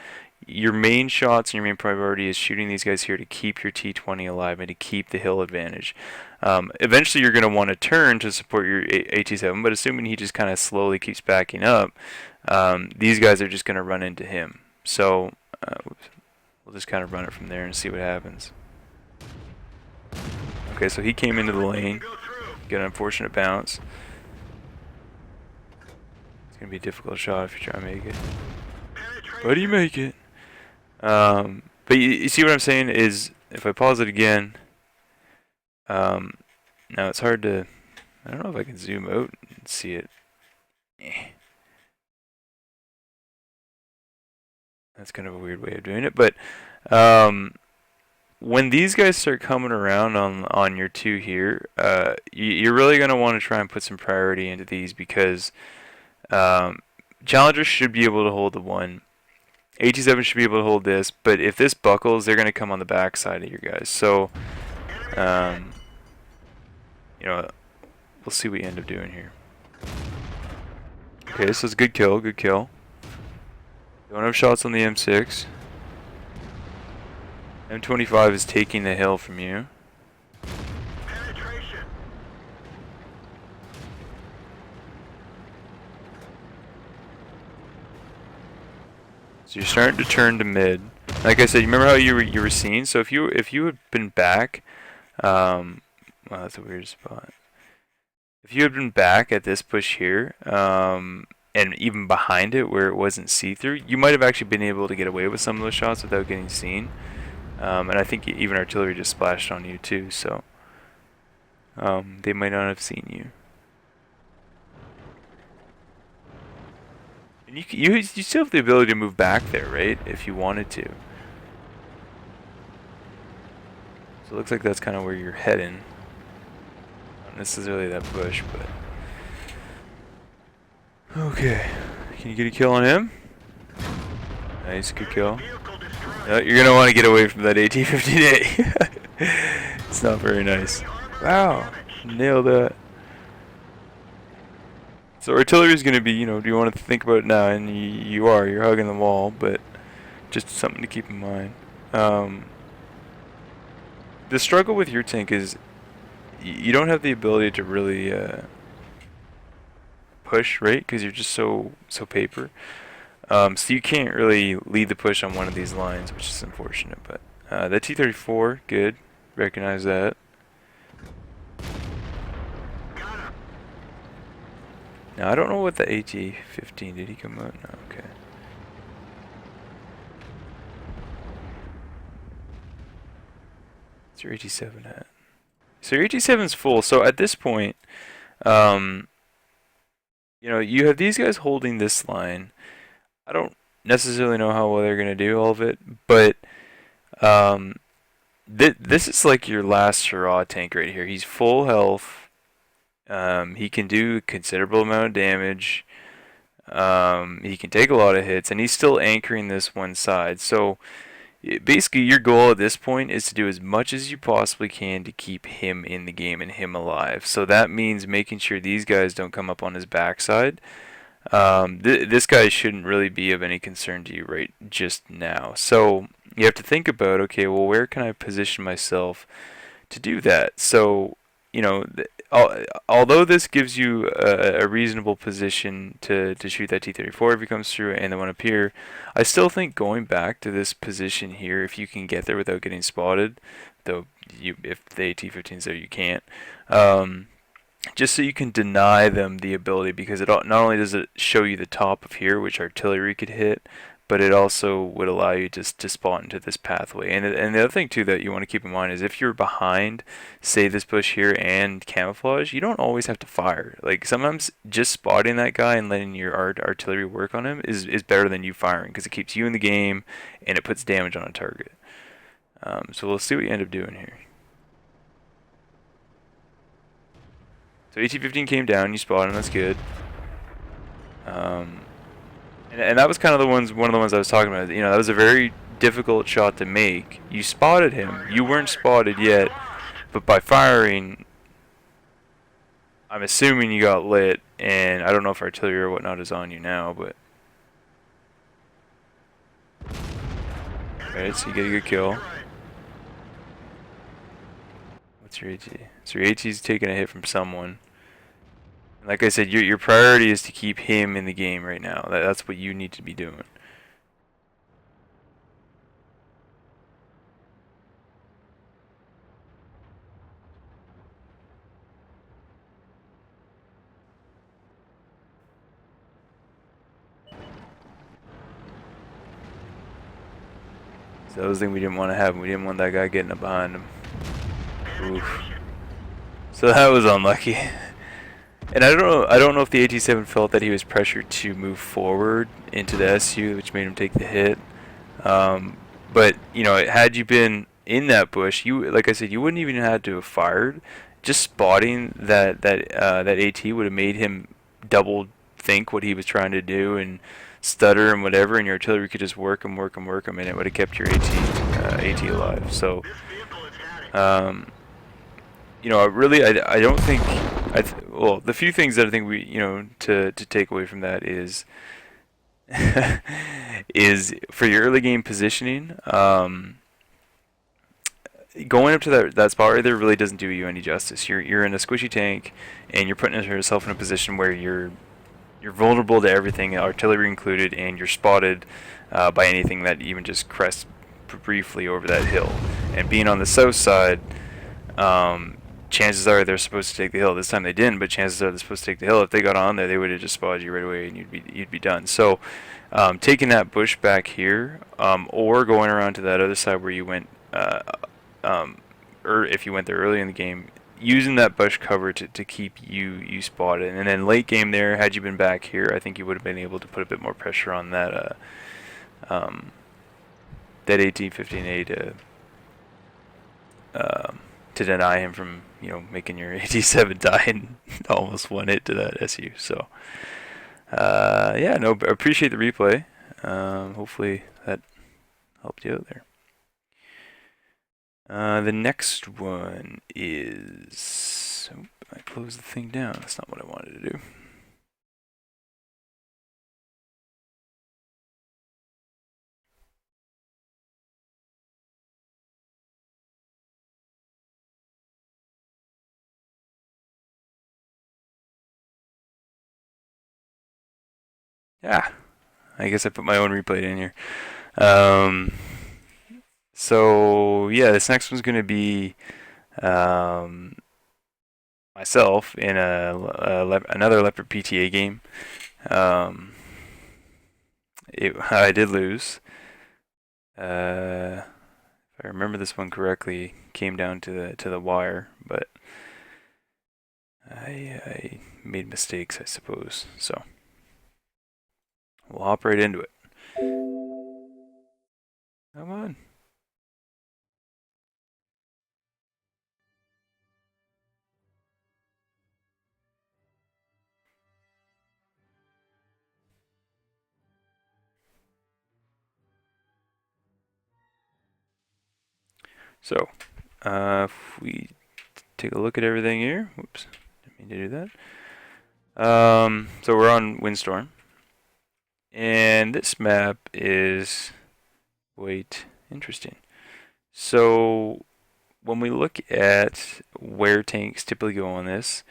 your main shots and your main priority is shooting these guys here to keep your T-20 alive and to keep the hill advantage. Eventually, you're going to want to turn to support your AT-7, but assuming he just kind of slowly keeps backing up, these guys are just going to run into him. So we'll just kind of run it from there and see what happens. Okay, so he came into the lane, get an unfortunate bounce. It's going to be a difficult shot if you try to make it. But you make it. But you see what I'm saying is, if I pause it again, now it's hard to, I don't know if I can zoom out and see it. That's kind of a weird way of doing it, but when these guys start coming around on your two here, you're really going to want to try and put some priority into these because challengers should be able to hold the one. AT-7 should be able to hold this, but if this buckles, they're going to come on the back side of your guys. So, we'll see what you end up doing here. Okay, so it's a good kill, good kill. Don't have shots on the M6. M25 is taking the hill from you. Penetration. So you're starting to turn to mid. Like I said, you remember how you were seen? So if you had been back, wow, that's a weird spot. If you had been back at this push here, and even behind it where it wasn't see-through, you might have actually been able to get away with some of those shots without getting seen. And I think even artillery just splashed on you too, so they might not have seen you. And you still have the ability to move back there, right? If you wanted to. So it looks like that's kind of where you're heading. Not necessarily that push, but okay. Can you get a kill on him? Nice, good kill. You're gonna want to get away from that AT-58. It's not very nice. Wow, nailed that. So artillery is gonna be, do you want to think about it now? And you're hugging the wall, but just something to keep in mind. The struggle with your tank is you don't have the ability to really push, right? Because you're just so paper. So you can't really lead the push on one of these lines, which is unfortunate. But the T-34, good. Recognize that. Now, I don't know what the AT-15, did he come out? No, okay. What's your AT-7 at? So your AT-7's full. So at this point, you have these guys holding this line. I don't necessarily know how well they're going to do all of it, but um, this is like your last hurrah tank right here. He's full health. He can do a considerable amount of damage. He can take a lot of hits, and he's still anchoring this one side. So basically, your goal at this point is to do as much as you possibly can to keep him in the game and him alive. So that means making sure these guys don't come up on his backside. This guy shouldn't really be of any concern to you right just now. So you have to think about, okay, well, where can I position myself to do that? So, although this gives you a reasonable position to shoot that T-34 if he comes through and the one up here, I still think going back to this position here, if you can get there without getting spotted, though if the AT-15's there, you can't. Just so you can deny them the ability, because not only does it show you the top of here, which artillery could hit, but it also would allow you to spawn into this pathway. And the other thing too that you want to keep in mind is if you're behind, say this bush here and camouflage, you don't always have to fire. Like sometimes just spotting that guy and letting your artillery work on him is better than you firing, because it keeps you in the game and it puts damage on a target. So we'll see what you end up doing here. So AT-15 came down, you spotted him, that's good. And that was kind of one of the ones I was talking about. That was a very difficult shot to make. You spotted him. You weren't spotted yet, but by firing, I'm assuming you got lit. And I don't know if artillery or whatnot is on you now, but right, so you get a good kill. What's your AT? So your AT's taking a hit from someone. Like I said, your priority is to keep him in the game right now. That's what you need to be doing. So that was the thing we didn't want to happen. We didn't want that guy getting up behind him. Oof. So that was unlucky. And I don't know if the AT-7 felt that he was pressured to move forward into the SU, which made him take the hit. But had you been in that bush, like I said, you wouldn't even have to have fired. Just spotting that AT would have made him double think what he was trying to do and stutter and whatever, and your artillery could just work him, and it would have kept your AT alive. So, really, I don't think. Well, the few things that I think we, to take away from that is is for your early game positioning, going up to that spot right there really doesn't do you any justice. You're in a squishy tank, and you're putting yourself in a position where you're vulnerable to everything, artillery included, and you're spotted by anything that even just crests briefly over that hill. And being on the south side, chances are they're supposed to take the hill. This time they didn't, but chances are they're supposed to take the hill. If they got on there, they would have just spotted you right away, and you'd be done. So, taking that bush back here, or going around to that other side where you went, or if you went there early in the game, using that bush cover to keep you spotted. And then late game there, had you been back here, I think you would have been able to put a bit more pressure on that that AT-15A to deny him from making your AT-7 die in almost one hit to that SU. So yeah, no, appreciate the replay. Hopefully that helped you out there. The next one is... Oh, I closed the thing down. That's not what I wanted to do. Yeah, I guess I put my own replay in here. So yeah, this next one's going to be myself in another Leopard PTA game. I did lose. If I remember this one correctly, came down to the wire, but I made mistakes, I suppose. So we'll hop right into it. Come on. So, if we take a look at everything here, whoops, didn't mean to do that. So we're on Windstorm, and this map is quite interesting. So when we look at where tanks typically go on this,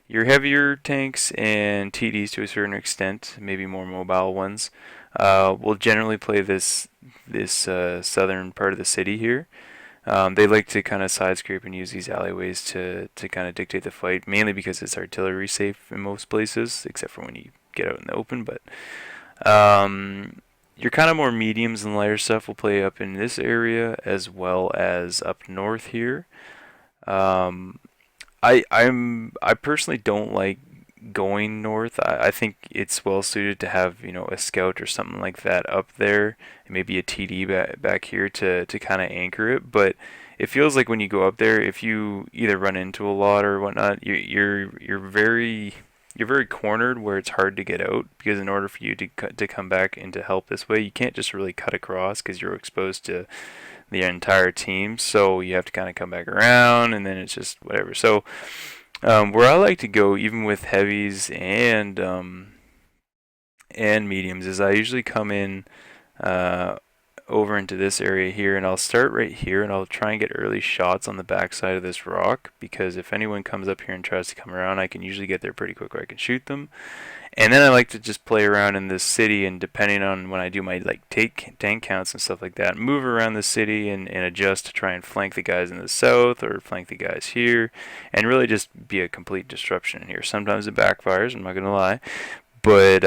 your heavier tanks and TDs to a certain extent, maybe more mobile ones, will generally play this southern part of the city here. They like to kind of side scrape and use these alleyways to kind of dictate the fight, mainly because it's artillery safe in most places, except for when you get out in the open. But your kind of more mediums and lighter stuff will play up in this area as well as up north here. Um, I personally don't like going north. I think it's well suited to have a scout or something like that up there, and maybe a TD back here to kind of anchor it. But it feels like when you go up there, if you either run into a lot or whatnot, you're very cornered where it's hard to get out, because in order for you to come back and to help this way, you can't just really cut across because you're exposed to the entire team. So you have to kind of come back around, and then it's just whatever. So where I like to go, even with heavies and mediums, is I usually come in over into this area here, and I'll start right here, and I'll try and get early shots on the backside of this rock, because if anyone comes up here and tries to come around, I can usually get there pretty quick where I can shoot them. And then I like to just play around in this city, and depending on when I do my tank counts and stuff like that, move around the city and adjust to try and flank the guys in the south or flank the guys here, and really just be a complete disruption in here. Sometimes it backfires, I'm not gonna lie, but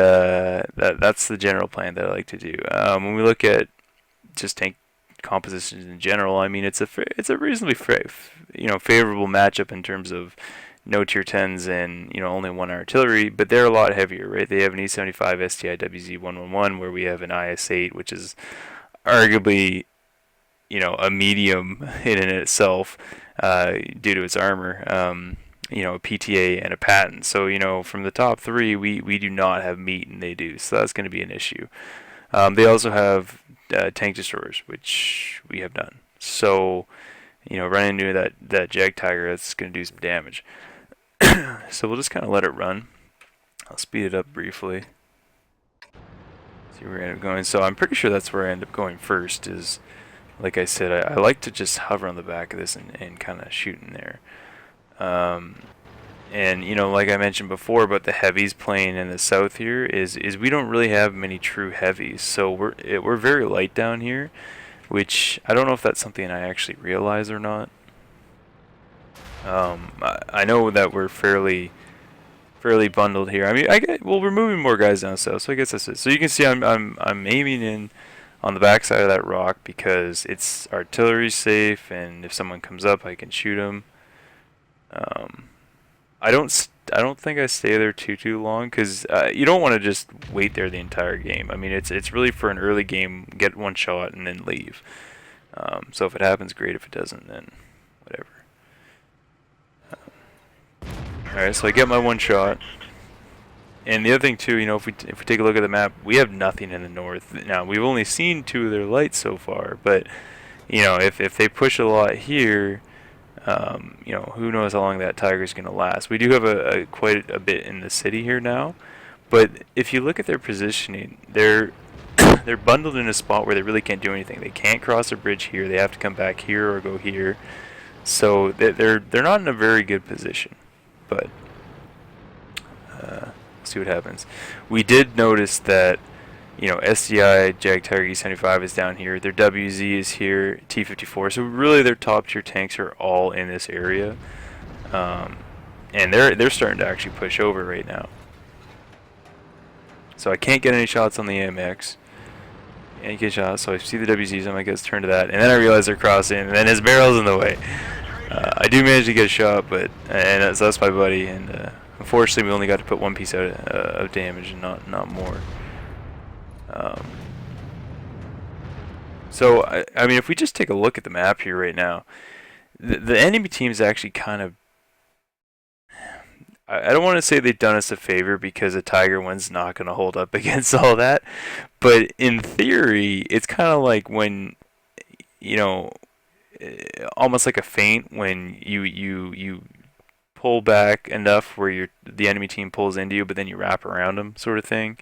that's the general plan that I like to do. When we look at just tank compositions in general, I mean it's a reasonably favorable matchup in terms of no tier 10s and only one artillery, but they're a lot heavier, right? They have an E75 STI WZ 111, where we have an IS8, which is arguably a medium in itself due to its armor. A PTA and a patent. So from the top three, we do not have meat, and they do. So that's going to be an issue. They also have tank destroyers, which we have none. So running into that Jag Tiger, that's going to do some damage. So we'll just kind of let it run. I'll speed it up briefly. See where we end up going. So I'm pretty sure that's where I end up going first. Is, like I said, I like to just hover on the back of this and kind of shoot in there. And like I mentioned before, but the heavies playing in the south here is we don't really have many true heavies. So we're very light down here, which I don't know if that's something I actually realize or not. I know that we're fairly bundled here. I mean, we're moving more guys down south, so I guess that's it. So you can see I'm aiming in on the backside of that rock because it's artillery safe, and if someone comes up, I can shoot them. I don't think I stay there too long, because you don't want to just wait there the entire game. I mean, it's really for an early game, get one shot and then leave. So if it happens, great. If it doesn't, then whatever. Alright, so I get my one shot. And the other thing too, if we take a look at the map, we have nothing in the north. Now, we've only seen two of their lights so far, but if they push a lot here, who knows how long that Tiger's going to last. We do have quite a bit in the city here now, but if you look at their positioning, they're bundled in a spot where they really can't do anything. They can't cross a bridge here. They have to come back here or go here. So they're not in a very good position. But see what happens. We did notice that SDI Jag Tiger E75 is down here. Their WZ is here. T54. So really, their top tier tanks are all in this area, and they're starting to actually push over right now. So I can't get any shots on the AMX. Can't get shots. So I see the WZs. I might get turn to that, and then I realize they're crossing, and then his barrel's in the way. I do manage to get a shot, but and that's my buddy, and unfortunately we only got to put one piece out of damage and not more. So I mean, if we just take a look at the map here right now, the enemy team is actually kind of. I don't want to say they've done us a favor because a Tiger one's not going to hold up against all that, but in theory, it's kind of like when, you know, almost like a feint when you pull back enough where the enemy team pulls into you, but then you wrap around them, sort of thing.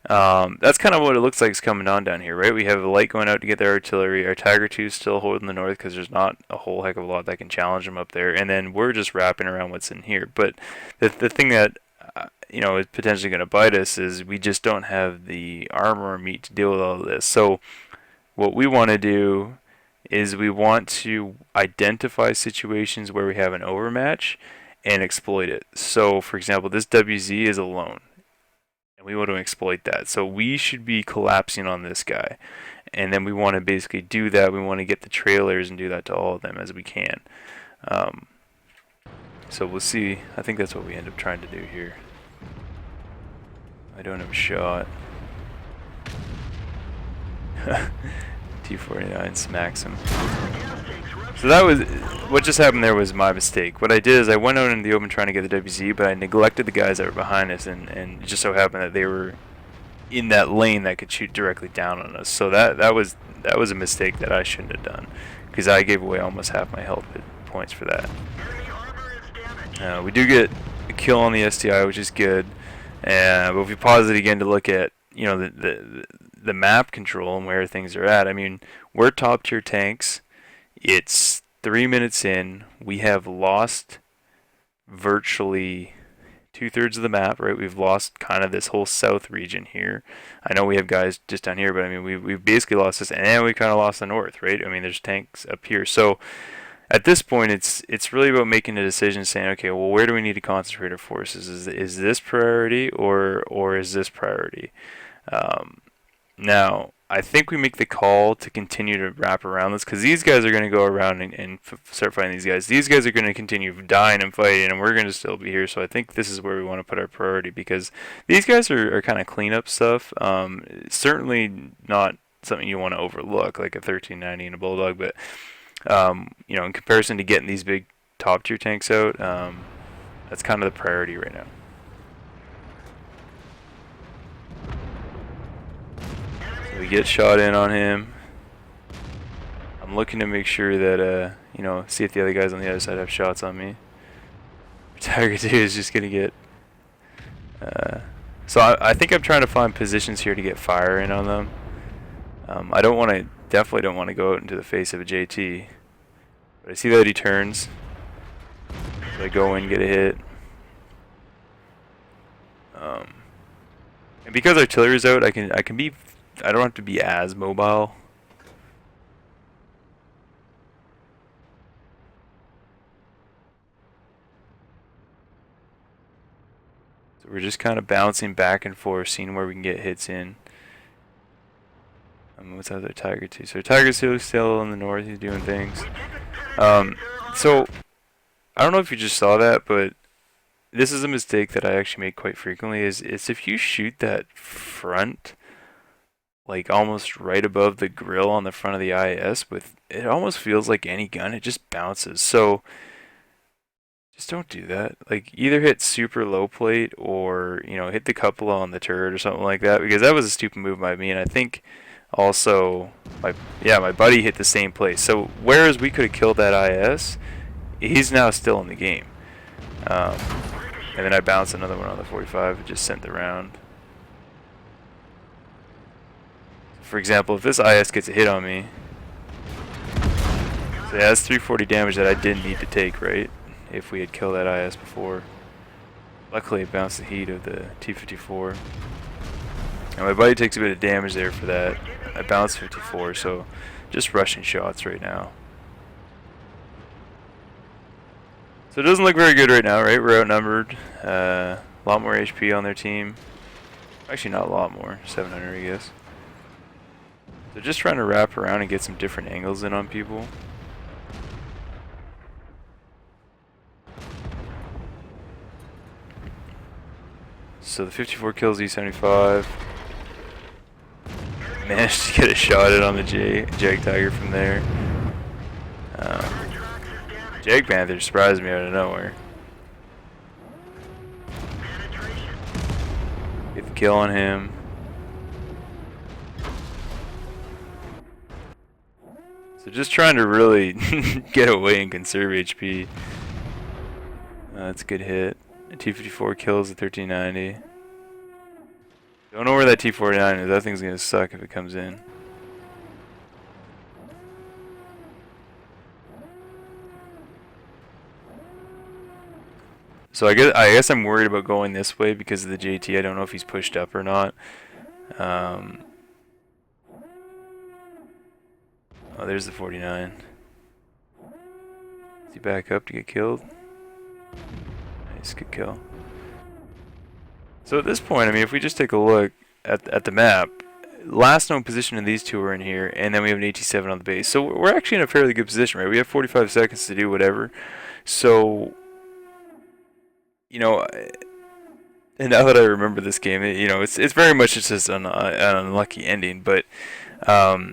That's kind of what it looks like is coming on down here, right? We have a light going out to get their artillery. Our Tiger 2 is still holding the north because there's not a whole heck of a lot that can challenge them up there. And then we're just wrapping around what's in here. But the thing that is potentially going to bite us is we just don't have the armor or meat to deal with all of this. So what we want to do is we want to identify situations where we have an overmatch and exploit it. So, for example, this WZ is alone. And we want to exploit that. So we should be collapsing on this guy. And then we want to basically do that. We want to get the trailers and do that to all of them as we can. So we'll see. I think that's what we end up trying to do here. I don't have a shot. T-49 smacks him. So that was what just happened there was my mistake. What I did is I went out into the open trying to get the WZ, but I neglected the guys that were behind us, and it just so happened that they were in that lane that could shoot directly down on us. So that was a mistake that I shouldn't have done, because I gave away almost half my health points for that. We do get a kill on the STI, which is good. But if we pause it again to look at the map control and where things are at, I mean, we're top tier tanks. It's 3 minutes in. We have lost virtually 2/3 of the map, right? We've lost kind of this whole south region here. I know we have guys just down here, but I mean, we've basically lost this, and we kind of lost the north, right? I mean, there's tanks up here. So at this point, it's really about making a decision, saying, okay, well, where do we need to concentrate our forces? Is this priority or is this priority? Now, I think we make the call to continue to wrap around this, because these guys are going to go around and start fighting these guys. These guys are going to continue dying and fighting, and we're going to still be here. So I think this is where we want to put our priority, because these guys are kind of cleanup stuff. Certainly not something you want to overlook, like a 1390 and a Bulldog, but in comparison to getting these big top tier tanks out, that's kind of the priority right now. We get shot in on him. I'm looking to make sure that, see if the other guys on the other side have shots on me. Tiger 2 is just going to get... So I think I'm trying to find positions here to get fire in on them. Definitely don't want to go out into the face of a JT. But I see that he turns. So I go in, get a hit. And because artillery's out, I don't have to be as mobile. So we're just kind of bouncing back and forth, seeing where we can get hits in. What's other Tiger 2? So Tiger 2 is still in the north, he's doing things. So I don't know if you just saw that, but this is a mistake that I actually make quite frequently, is if you shoot that front, like almost right above the grill on the front of the IS, it almost feels like any gun, it just bounces. So just don't do that. Like, either hit super low plate or, hit the cupola on the turret or something like that, because that was a stupid move by me, and I think also my buddy hit the same place. So whereas we could have killed that IS, he's now still in the game. And then I bounced another one on the 45 and just sent the round. For example, if this IS gets a hit on me, so yeah, that's 340 damage that I didn't need to take, right? If we had killed that IS before. Luckily, it bounced the heat of the T-54. And my buddy takes a bit of damage there for that. I bounced 54, so just rushing shots right now. So it doesn't look very good right now, right? We're outnumbered. A lot more HP on their team. Actually, not a lot more. 700, I guess. So just trying to wrap around and get some different angles in on people. So the 54 kills E75. Managed to get a shot at on the Jag Tiger from there. Jag Panther surprised me out of nowhere. Get the kill on him. So just trying to really get away and conserve HP. That's a good hit. A T-54 kills at 1390. Don't know where that T-49 is. That thing's gonna suck if it comes in. So I guess I'm worried about going this way because of the JT. I don't know if he's pushed up or not. Oh, there's the 49. Is he back up to get killed? Nice, good kill. So at this point, I mean, if we just take a look at the map, last known position of these two are in here, and then we have an AT-7 on the base. So we're actually in a fairly good position, right? We have 45 seconds to do whatever. So, you know, and now that I remember this game, you know, it's very much just an unlucky ending. But yeah,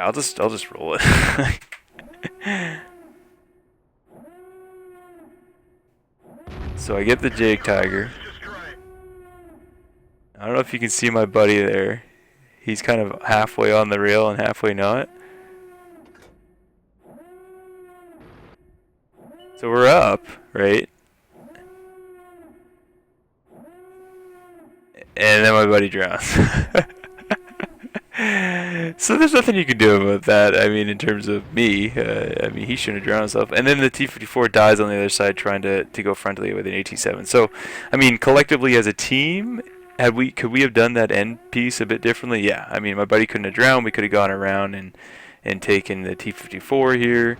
I'll just roll it. So I get the Jag Tiger. I don't know if you can see my buddy there. He's kind of halfway on the rail and halfway not. So we're up, right? And then my buddy drowns. So there's nothing you can do about that. I mean, in terms of me, I mean, he shouldn't have drowned himself. And then the T-54 dies on the other side trying to go frontally with an AT-7. So, I mean, collectively as a team, could we have done that end piece a bit differently? Yeah. I mean, my buddy couldn't have drowned. We could have gone around and taken the T-54 here,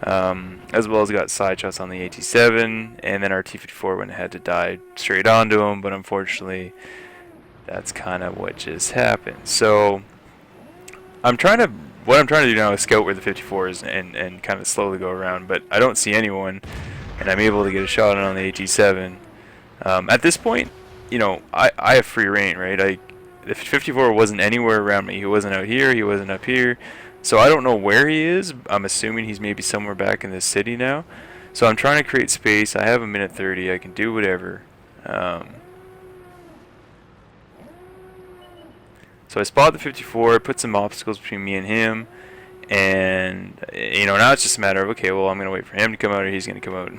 as well as got side shots on the AT-7. And then our T-54 went ahead to die straight onto him. But unfortunately, that's kind of what just happened. So what I'm trying to do now is scout where the 54 is and kind of slowly go around, but I don't see anyone, and I'm able to get a shot on the AT-7. At this point, you know, I have free reign, right? The 54 wasn't anywhere around me. He wasn't out here. He wasn't up here. So I don't know where he is. I'm assuming he's maybe somewhere back in this city now. So I'm trying to create space. I have a minute 30. I can do whatever. So I spot the 54, put some obstacles between me and him, and you know, now it's just a matter of, okay, well, I'm gonna wait for him to come out, or he's gonna come out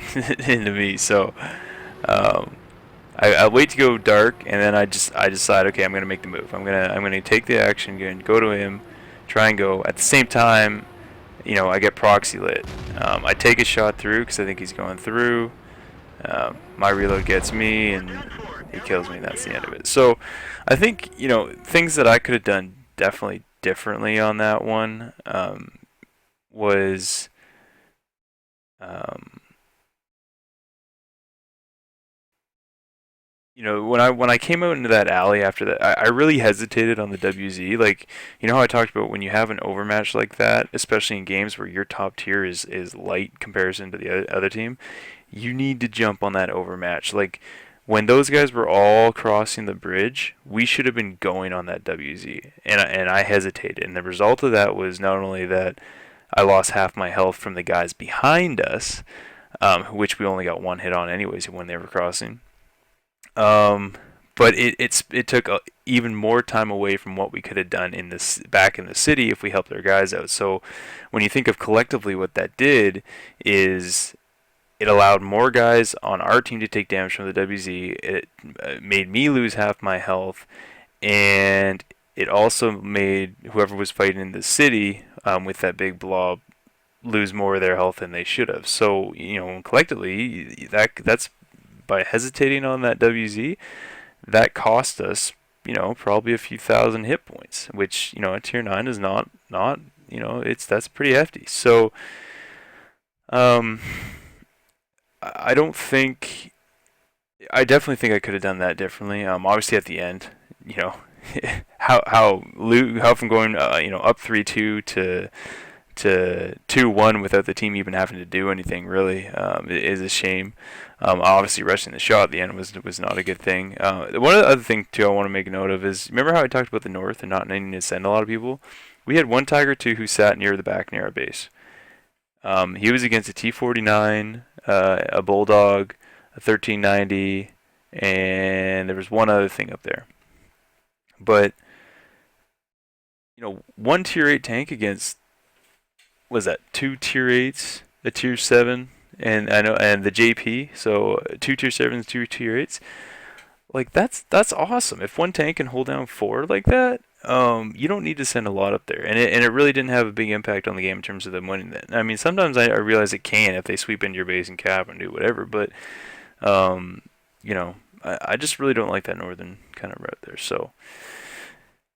into me. So I wait to go dark, and then I decide, okay, I'm gonna make the move. I'm gonna take the action, and go to him, try and go. At the same time, you know, I get proxy lit. I take a shot through because I think he's going through. My reload gets me, and he kills me, and that's the end of it. So I think, you know, things that I could have done definitely differently on that one was you know, when I came out into that alley after that, I really hesitated on the WZ. Like, you know how I talked about when you have an overmatch like that, especially in games where your top tier is light comparison to the other team, you need to jump on that overmatch. Like, when those guys were all crossing the bridge, we should have been going on that WZ, and I hesitated. And the result of that was not only that I lost half my health from the guys behind us, which we only got one hit on anyways when they were crossing, but it took even more time away from what we could have done back in the city if we helped our guys out. So when you think of collectively what that did is it allowed more guys on our team to take damage from the WZ. It made me lose half my health, and it also made whoever was fighting in the city with that big blob lose more of their health than they should have. So, you know, collectively, that's by hesitating on that WZ, that cost us, you know, probably a few thousand hit points, which, you know, at tier 9 is not you know, that's pretty hefty. So, I definitely think I could have done that differently. Obviously at the end, you know, how from going you know, up 3-2 to to 2-1 without the team even having to do anything really is a shame. Obviously, rushing the shot at the end was not a good thing. One other thing too I want to make note of is, remember how I talked about the north and not needing to send a lot of people? We had one Tiger 2 who sat near the back near our base. He was against a T-49, a Bulldog, a 1390, and there was one other thing up there. But one tier 8 tank against, was that two tier 8s, a tier 7, and the JP, so two tier 7s, two tier 8s. Like that's awesome. If one tank can hold down 4 like that, you don't need to send a lot up there, and it really didn't have a big impact on the game in terms of them winning that. I mean, sometimes I realize it can if they sweep into your base and cap and do whatever, but I just really don't like that northern kind of route there.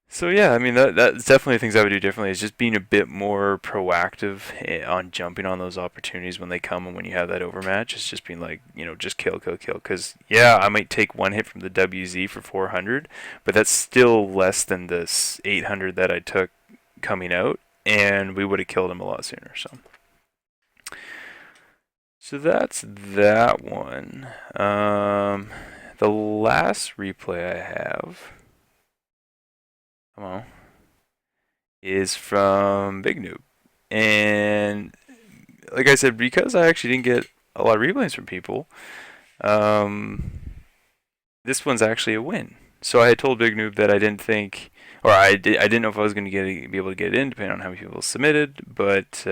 So yeah, I mean that's definitely things I would do differently, is just being a bit more proactive on jumping on those opportunities when they come, and when you have that overmatch, it's just being like, just kill. Because yeah, I might take one hit from the WZ for 400, but that's still less than the 800 that I took coming out, and we would have killed him a lot sooner. So that's that one. The last replay I have, come on, is from Big Noob. And like I said, because I actually didn't get a lot of replays from people, this one's actually a win. So I had told Big Noob that I didn't think, or I didn't know if I was going to be able to get it in, depending on how many people submitted, but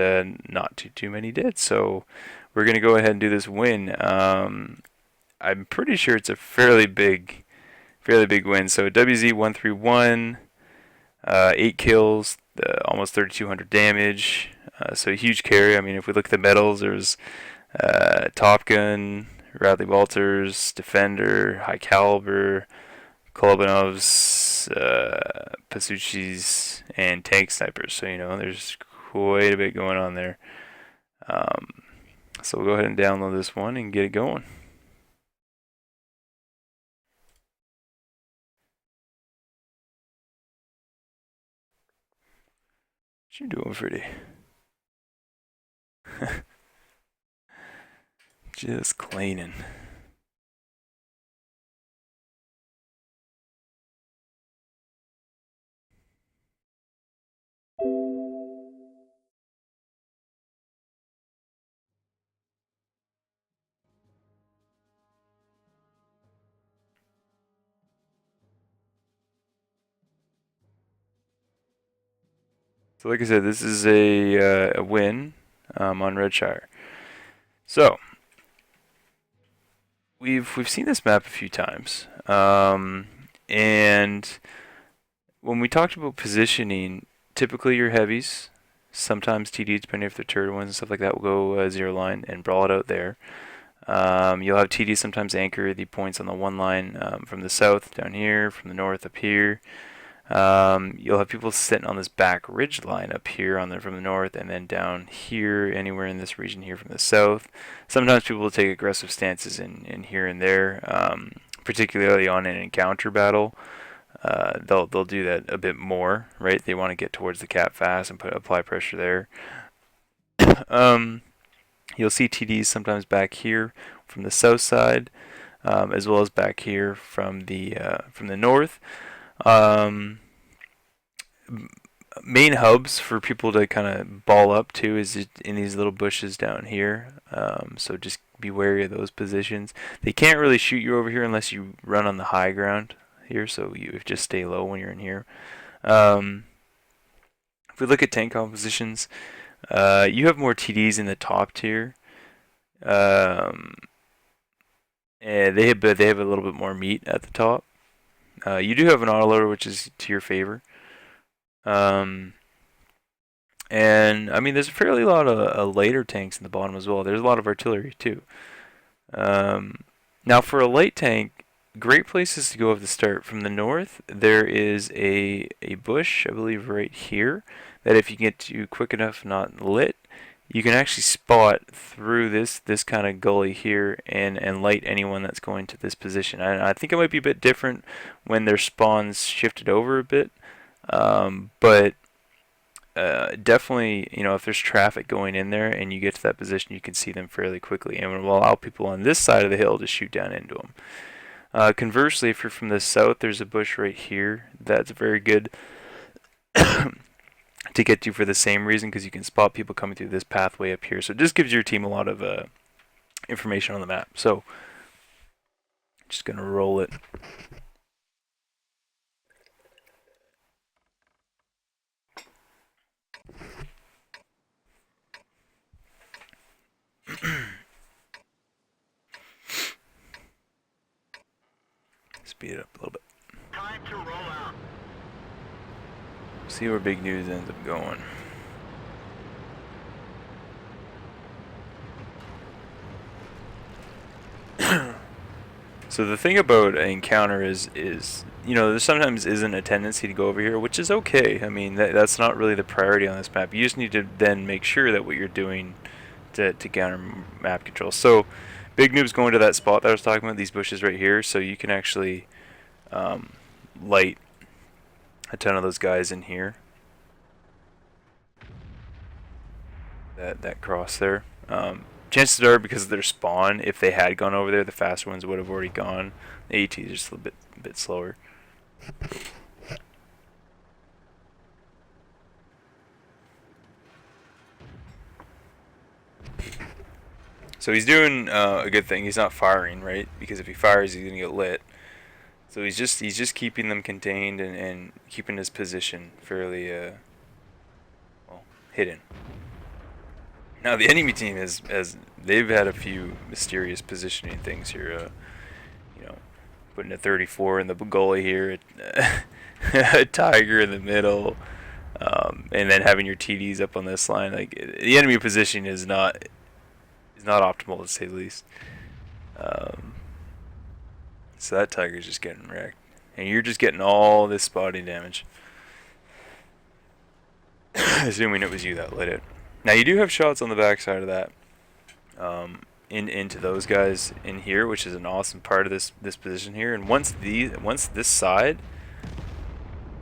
not too many did. So we're going to go ahead and do this win. I'm pretty sure it's a fairly big win. So WZ131. 8 kills, almost 3,200 damage. So a huge carry. I mean, if we look at the medals, there's Top Gun, Radley Walters, Defender, High Caliber, Kolobanovs, Pasuchis, and Tank Snipers. So, there's quite a bit going on there. So we'll go ahead and download this one and get it going. What you doing, Freddy? Just cleaning. So like I said, this is a win on Redshire. So we've seen this map a few times, and when we talked about positioning, typically your heavies, sometimes TD, depending if they're turret ones and stuff like that, will go 0 line and brawl it out there. You'll have TD sometimes anchor the points on the 1 line from the south down here, from the north up here. You'll have people sitting on this back ridge line up here from the north, and then down here, anywhere in this region here from the south. Sometimes people will take aggressive stances in here and there, particularly on an encounter battle. They'll do that a bit more, right? They want to get towards the cap fast and apply pressure there. You'll see TDs sometimes back here from the south side, as well as back here from the north. Main hubs for people to kind of ball up to is in these little bushes down here. So just be wary of those positions. They can't really shoot you over here unless you run on the high ground here, so you just stay low when you're in here. If we look at tank compositions, you have more TDs in the top tier. And they have a little bit more meat at the top. You do have an autoloader, which is to your favor. And I mean, there's a fairly lot of later tanks in the bottom as well. There's a lot of artillery too. Now for a light tank, great places to go at the start. From the north, there is a bush, I believe, right here, that if you get to quick enough, not lit, you can actually spot through this kind of gully here and light anyone that's going to this position. I think it might be a bit different when their spawns shifted over a bit, but definitely, if there's traffic going in there and you get to that position, you can see them fairly quickly, and it will allow people on this side of the hill to shoot down into them. Conversely, if you're from the south, there's a bush right here that's very good to get to for the same reason, because you can spot people coming through this pathway up here. So it just gives your team a lot of information on the map. So just gonna roll it. Speed it up a little bit. Time to roll out. See where Big News ends up going. So the thing about an encounter is there sometimes isn't a tendency to go over here, which is okay. I mean, that's not really the priority on this map. You just need to then make sure that what you're doing to counter map control. So Big Noob's going to that spot that I was talking about, these bushes right here, so you can actually light a ton of those guys in here. That cross there. Chances are, because of their spawn, if they had gone over there, the faster ones would have already gone. The AT is just a bit slower. So he's doing a good thing. He's not firing, right? Because if he fires, he's gonna get lit. So he's just keeping them contained and keeping his position fairly hidden. Now the enemy team they've had a few mysterious positioning things here. Putting a 34 in the goalie here, a tiger in the middle, and then having your TDs up on this line. Like, the enemy positioning is not optimal, to say the least. So that tiger's just getting wrecked, and you're just getting all this spotting damage. Assuming it was you that lit it. Now you do have shots on the backside of that, into those guys in here, which is an awesome part of this position here. And once this side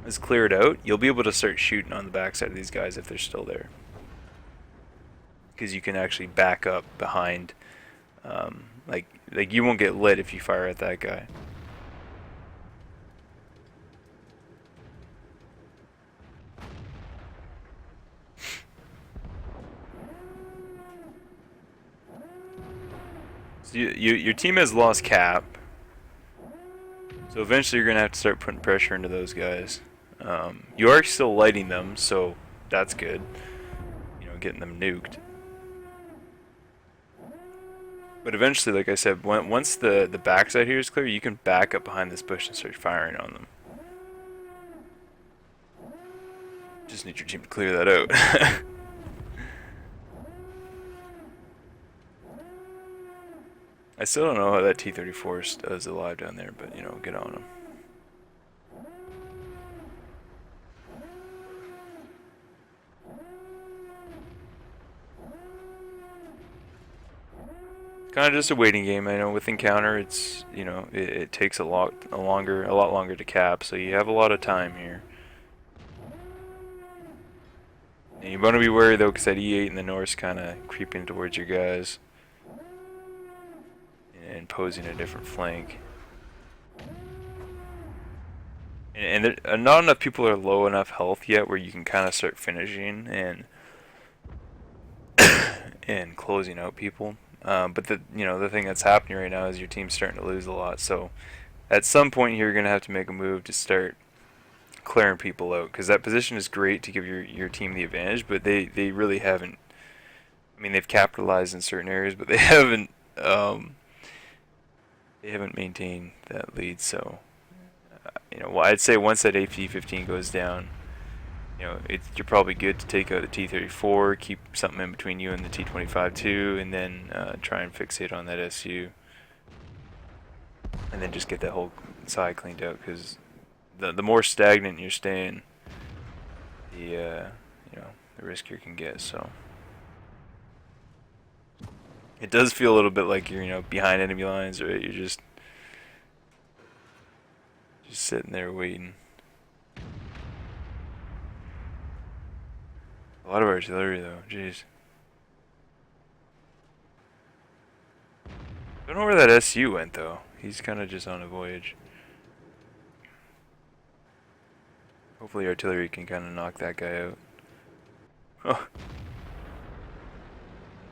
is cleared out, you'll be able to start shooting on the backside of these guys if they're still there, because you can actually back up behind. Like you won't get lit if you fire at that guy. So your team has lost cap, so eventually you're gonna have to start putting pressure into those guys. You are still lighting them, so that's good. Getting them nuked. But eventually, like I said, once the backside here is clear, you can back up behind this bush and start firing on them. Just need your team to clear that out. I still don't know how that T-34 is alive down there, but get on them. Kind of just a waiting game. I know with encounter, it's it takes a lot longer to cap, so you have a lot of time here. And you want to be wary though, because that E8 in the north's kind of creeping towards your guys and posing a different flank. And not enough people are low enough health yet where you can kind of start finishing and closing out people. But the thing that's happening right now is your team's starting to lose a lot. So at some point here, you're gonna have to make a move to start clearing people out, because that position is great to give your team the advantage, but they really haven't. I mean, they've capitalized in certain areas, but they haven't maintained that lead. So I'd say once that AP-15 goes down, you're probably good to take out the T-34, keep something in between you and the T-25 too, and then try and fixate on that SU, and then just get that whole side cleaned out, because the more stagnant you're staying, the riskier it can get. So it does feel a little bit like you're behind enemy lines, right? You're just sitting there waiting. A lot of artillery though, jeez. Don't know where that SU went though. He's kind of just on a voyage. Hopefully artillery can kind of knock that guy out. Oh.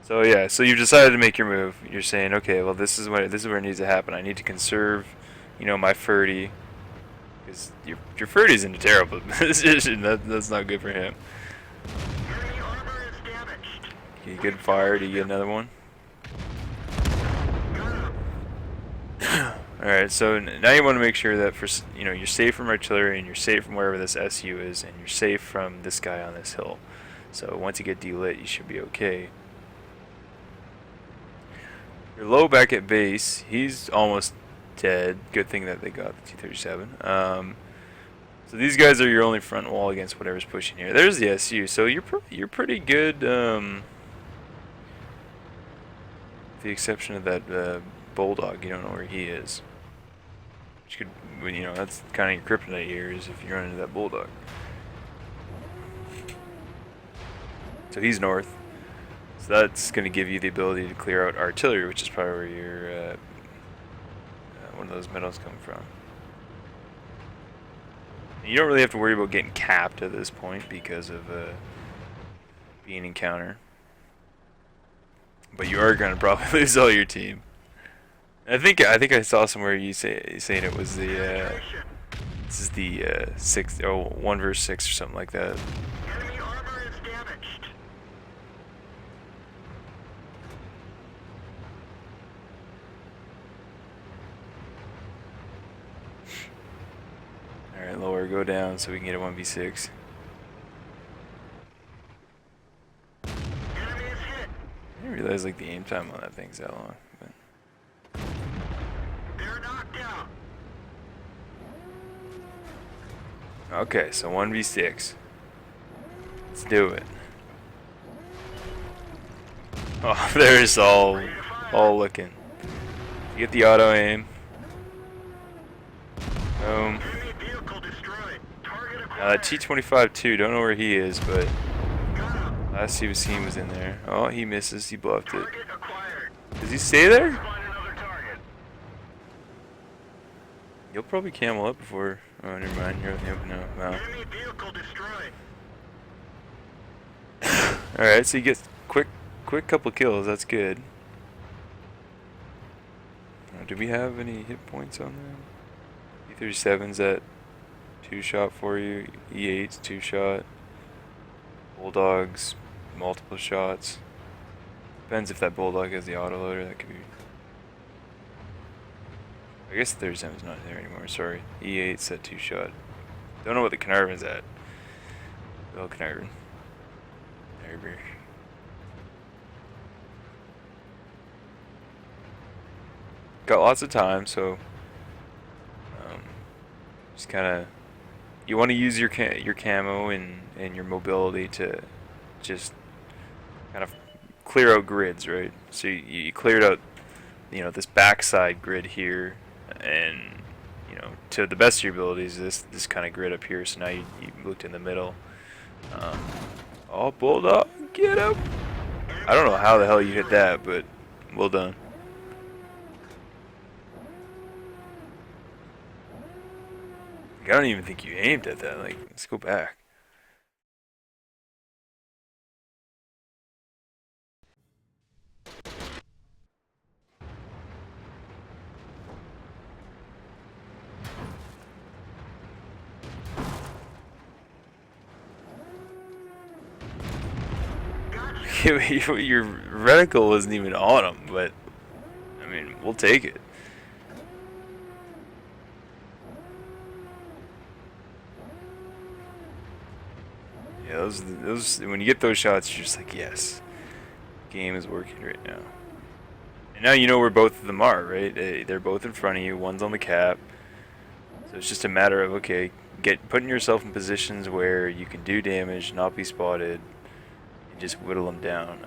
So yeah, so you've decided to make your move. You're saying, okay, well this is where it needs to happen. I need to conserve, my Ferdy, because your Ferdy's in a terrible position. That's not good for him. Enemy armor is damaged. You get fire. Do you get another one? All right. So now you want to make sure that you're safe from artillery and you're safe from wherever this SU is, and you're safe from this guy on this hill. So once you get delit, you should be okay. You're low back at base. He's almost dead. Good thing that they got the T-37. So these guys are your only front wall against whatever's pushing here. There's the SU. So you're pretty good. With the exception of that Bulldog, you don't know where he is. Which could, that's kind of your kryptonite here is if you run into that Bulldog. So he's north. So that's going to give you the ability to clear out artillery, which is probably where your one of those medals come from. And you don't really have to worry about getting capped at this point because of being in counter. But you are going to probably lose all your team. I think I saw somewhere you saying it was the this is the 1 versus 6 or something like that. Enemy armor is damaged. Alright, lower, go down so we can get a 1v6. Enemy is hit. I didn't realize like the aim time on that thing's that long. But They're knocked out. okay, so 1v6. Let's do it. Oh, there's all looking. You get the auto aim. Boom. Enemy vehicle destroyed. Target acquired. T-25 too. Don't know where he is, but Got him. last he was seen was in there. Oh, he misses. He bluffed it. Target acquired. Does he stay there? Find another target. You'll probably camel up before. Oh, never mind. No. Wow. Enemy vehicle destroyed. All right, so you get quick couple kills. That's good. Do we have any hit points on them? E-37's at 2-shot for you. E-8's 2-shot. Bulldog's multiple shots. Depends if that Bulldog has the autoloader. That could be. I guess the 37's not there anymore. Sorry. E-8's at 2-shot. Don't know what the Carnarvon's at. Oh, Carnarvon. There. Got lots of time, so just kind of you want to use your camo and your mobility to just kind of clear out grids, right? So you cleared out this backside grid here, and to the best of your abilities this kind of grid up here. So now you looked in the middle. Oh, Bulldog, get him! I don't know how the hell you hit that, but well done. I don't even think you aimed at that. Like, let's go back. Your reticle wasn't even on him, but I mean, we'll take it. Yeah, those when you get those shots, you're just like, yes, game is working right now. And now you know where both of them are, right? They're both in front of you. One's on the cap, so it's just a matter of putting yourself in positions where you can do damage, not be spotted, and just whittle them down.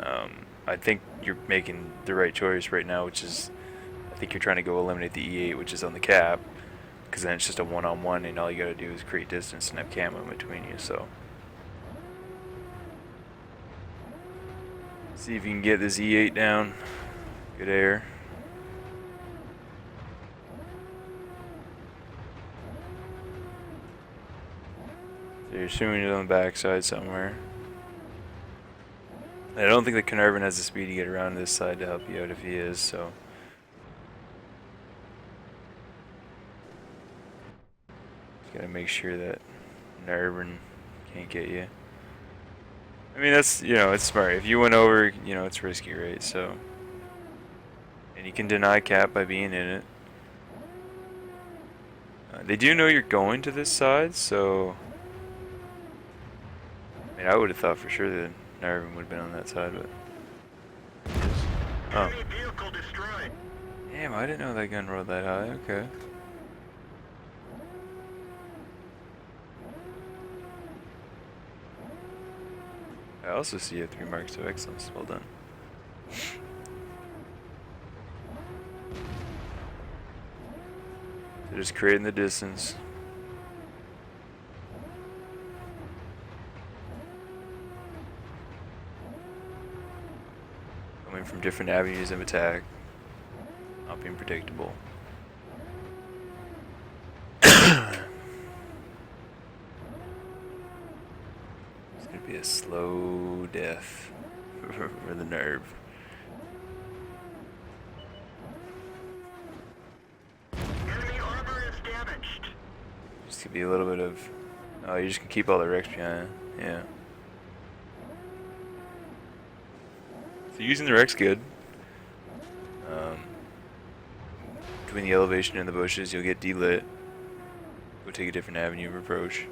I think you're making the right choice right now, which is I think you're trying to go eliminate the E8, which is on the cap, because then it's just a one-on-one, and all you gotta do is create distance and have camo in between you. So. See if you can get this E8 down. Good air. So you're assuming it's on the backside somewhere. I don't think the Carnarvon has the speed to get around to this side to help you out if he is, so. Just gotta make sure that Carnarvon can't get you. I mean, that's, it's smart. If you went over, it's risky, right? So. And you can deny cap by being in it. They do know you're going to this side, so. I mean, I would have thought for sure that Carnarvon would have been on that side, but. Oh. Enemy vehicle destroyed. Damn, I didn't know that gun rolled that high. Okay. I also see a 3 marks of excellence. Well done. They're just creating the distance. Coming from different avenues of attack. Not being predictable. It's gonna be a slow death for the nerve. Enemy armor is damaged. Just gonna be a little bit of. Oh, you're just gonna keep all the wrecks behind. Yeah. So using the wreck's good. Between the elevation and the bushes, you'll get delit. Go take a different avenue of approach.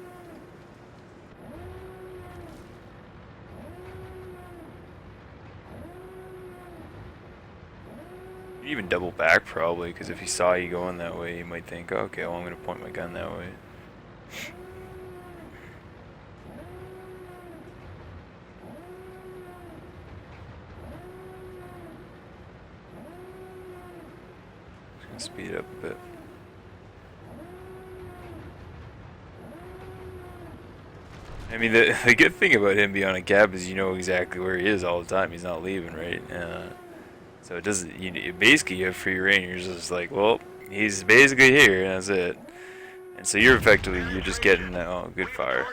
You'd even double back probably, because if he saw you going that way, he might think, oh, okay, well I'm gonna point my gun that way. Speed it up a bit. I mean, the good thing about him being on a cab is you know exactly where he is all the time. He's not leaving, right? So it doesn't. Basically you have free reign. You're just like, well, he's basically here, and that's it. And so you're just getting good fire.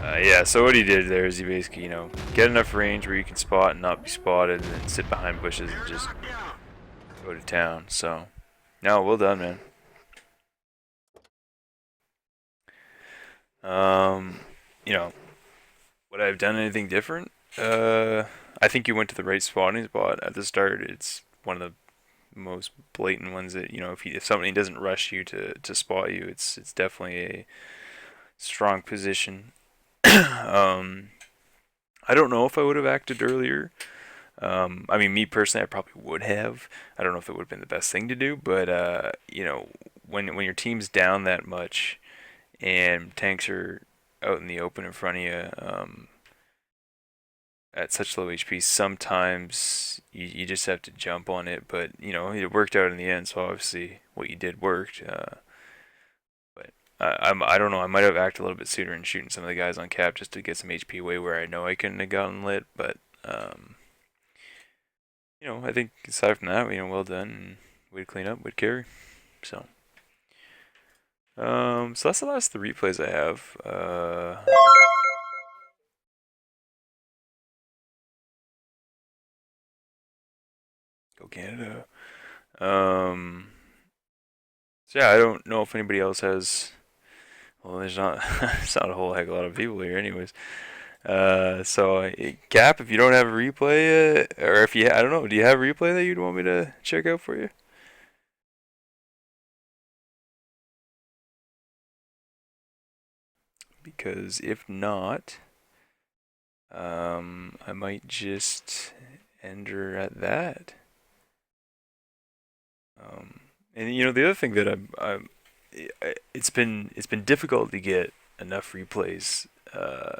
Yeah. So what he did there is he basically get enough range where you can spot and not be spotted, and then sit behind bushes and just go to town. So, no, well done, man. Would I have done anything different? I think you went to the right spotting spot at the start. It's one of the most blatant ones that if somebody doesn't rush you to spot you, it's definitely a strong position. I don't know if I would have acted earlier. I mean, me personally, I probably would have. I don't know if it would have been the best thing to do, but when your team's down that much and tanks are out in the open in front of you at such low HP, sometimes you just have to jump on it. But it worked out in the end, so obviously what you did worked. But I don't know. I might have acted a little bit sooner in shooting some of the guys on cap just to get some HP away where I know I couldn't have gotten lit, but. I think aside from that, well done. And way to clean up, way to carry. So that's the last 3 plays I have. Go Canada. So yeah, I don't know if anybody else has. Well, there's not. It's not a whole heck of a lot of people here, anyways. Cap, if you don't have a replay, or if I don't know, do you have a replay that you'd want me to check out for you? Because if not, I might just end her at that. And the other thing that it's been difficult to get enough replays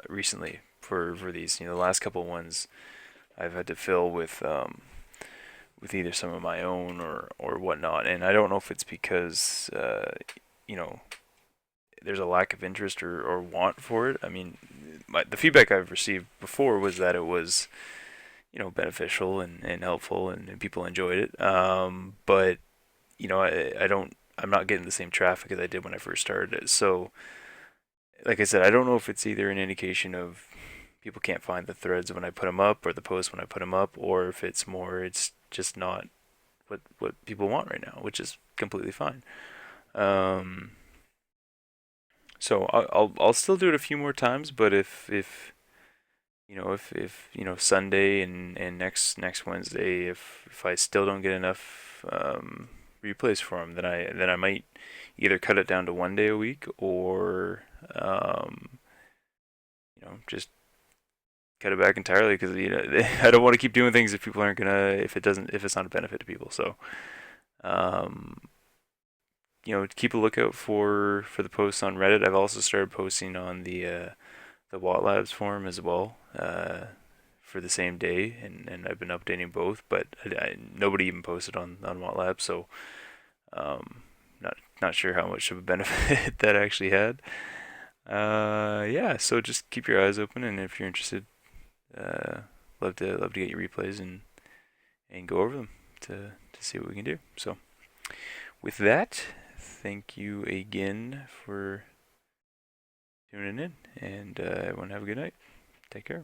recently for these. The last couple ones I've had to fill with either some of my own or whatnot, and I don't know if it's because there's a lack of interest or want for it. I mean, the feedback I've received before was that it was, beneficial and helpful, and people enjoyed it. But I'm not getting the same traffic as I did when I first started it. So, like I said, I don't know if it's either an indication of people can't find the threads when I put them up, or the posts when I put them up, or if it's just not what people want right now, which is completely fine. Um, so I'll still do it a few more times, but if Sunday and next Wednesday, if I still don't get enough replays for them, then I might either cut it down to 1 day a week, or just cut it back entirely, because I don't want to keep doing things if people aren't gonna if it's not a benefit to people. So um, keep a lookout for the posts on Reddit. I've also started posting on the Watt Labs forum as well, for the same day, and I've been updating both, but nobody even posted on Watt Labs, so not sure how much of a benefit that actually had. Yeah, so just keep your eyes open, and if you're interested, uh, love to get your replays and go over them to see what we can do. So with that, thank you again for tuning in, and everyone have a good night. Take care.